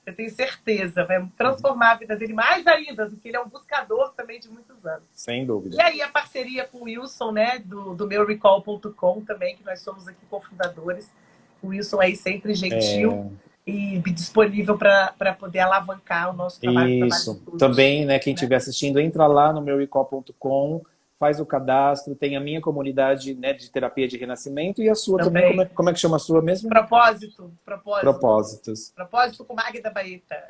[SPEAKER 1] Eu tenho certeza, vai transformar a vida dele mais ainda, do que ele é um buscador também de muitos anos.
[SPEAKER 2] Sem dúvida.
[SPEAKER 1] E aí a parceria com o Wilson, né, do meurecall.com também, que nós somos aqui cofundadores. O Wilson aí sempre gentil e disponível para poder alavancar o nosso trabalho.
[SPEAKER 2] Isso. Também, né, quem estiver assistindo, entra lá no meurecall.com, faz o cadastro, tem a minha comunidade, né, de terapia de renascimento e a sua também. Como é que chama a sua mesmo? Propósitos.
[SPEAKER 1] Propósito com Magda Baeta.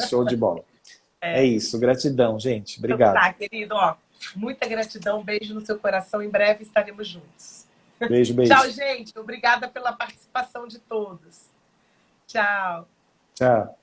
[SPEAKER 2] Show de bola. É isso, gratidão, gente. Obrigado.
[SPEAKER 1] Então tá, querido, ó, muita gratidão, um beijo no seu coração, em breve estaremos juntos.
[SPEAKER 2] Beijo.
[SPEAKER 1] Tchau, gente. Obrigada pela participação de todos. Tchau.
[SPEAKER 2] Tchau.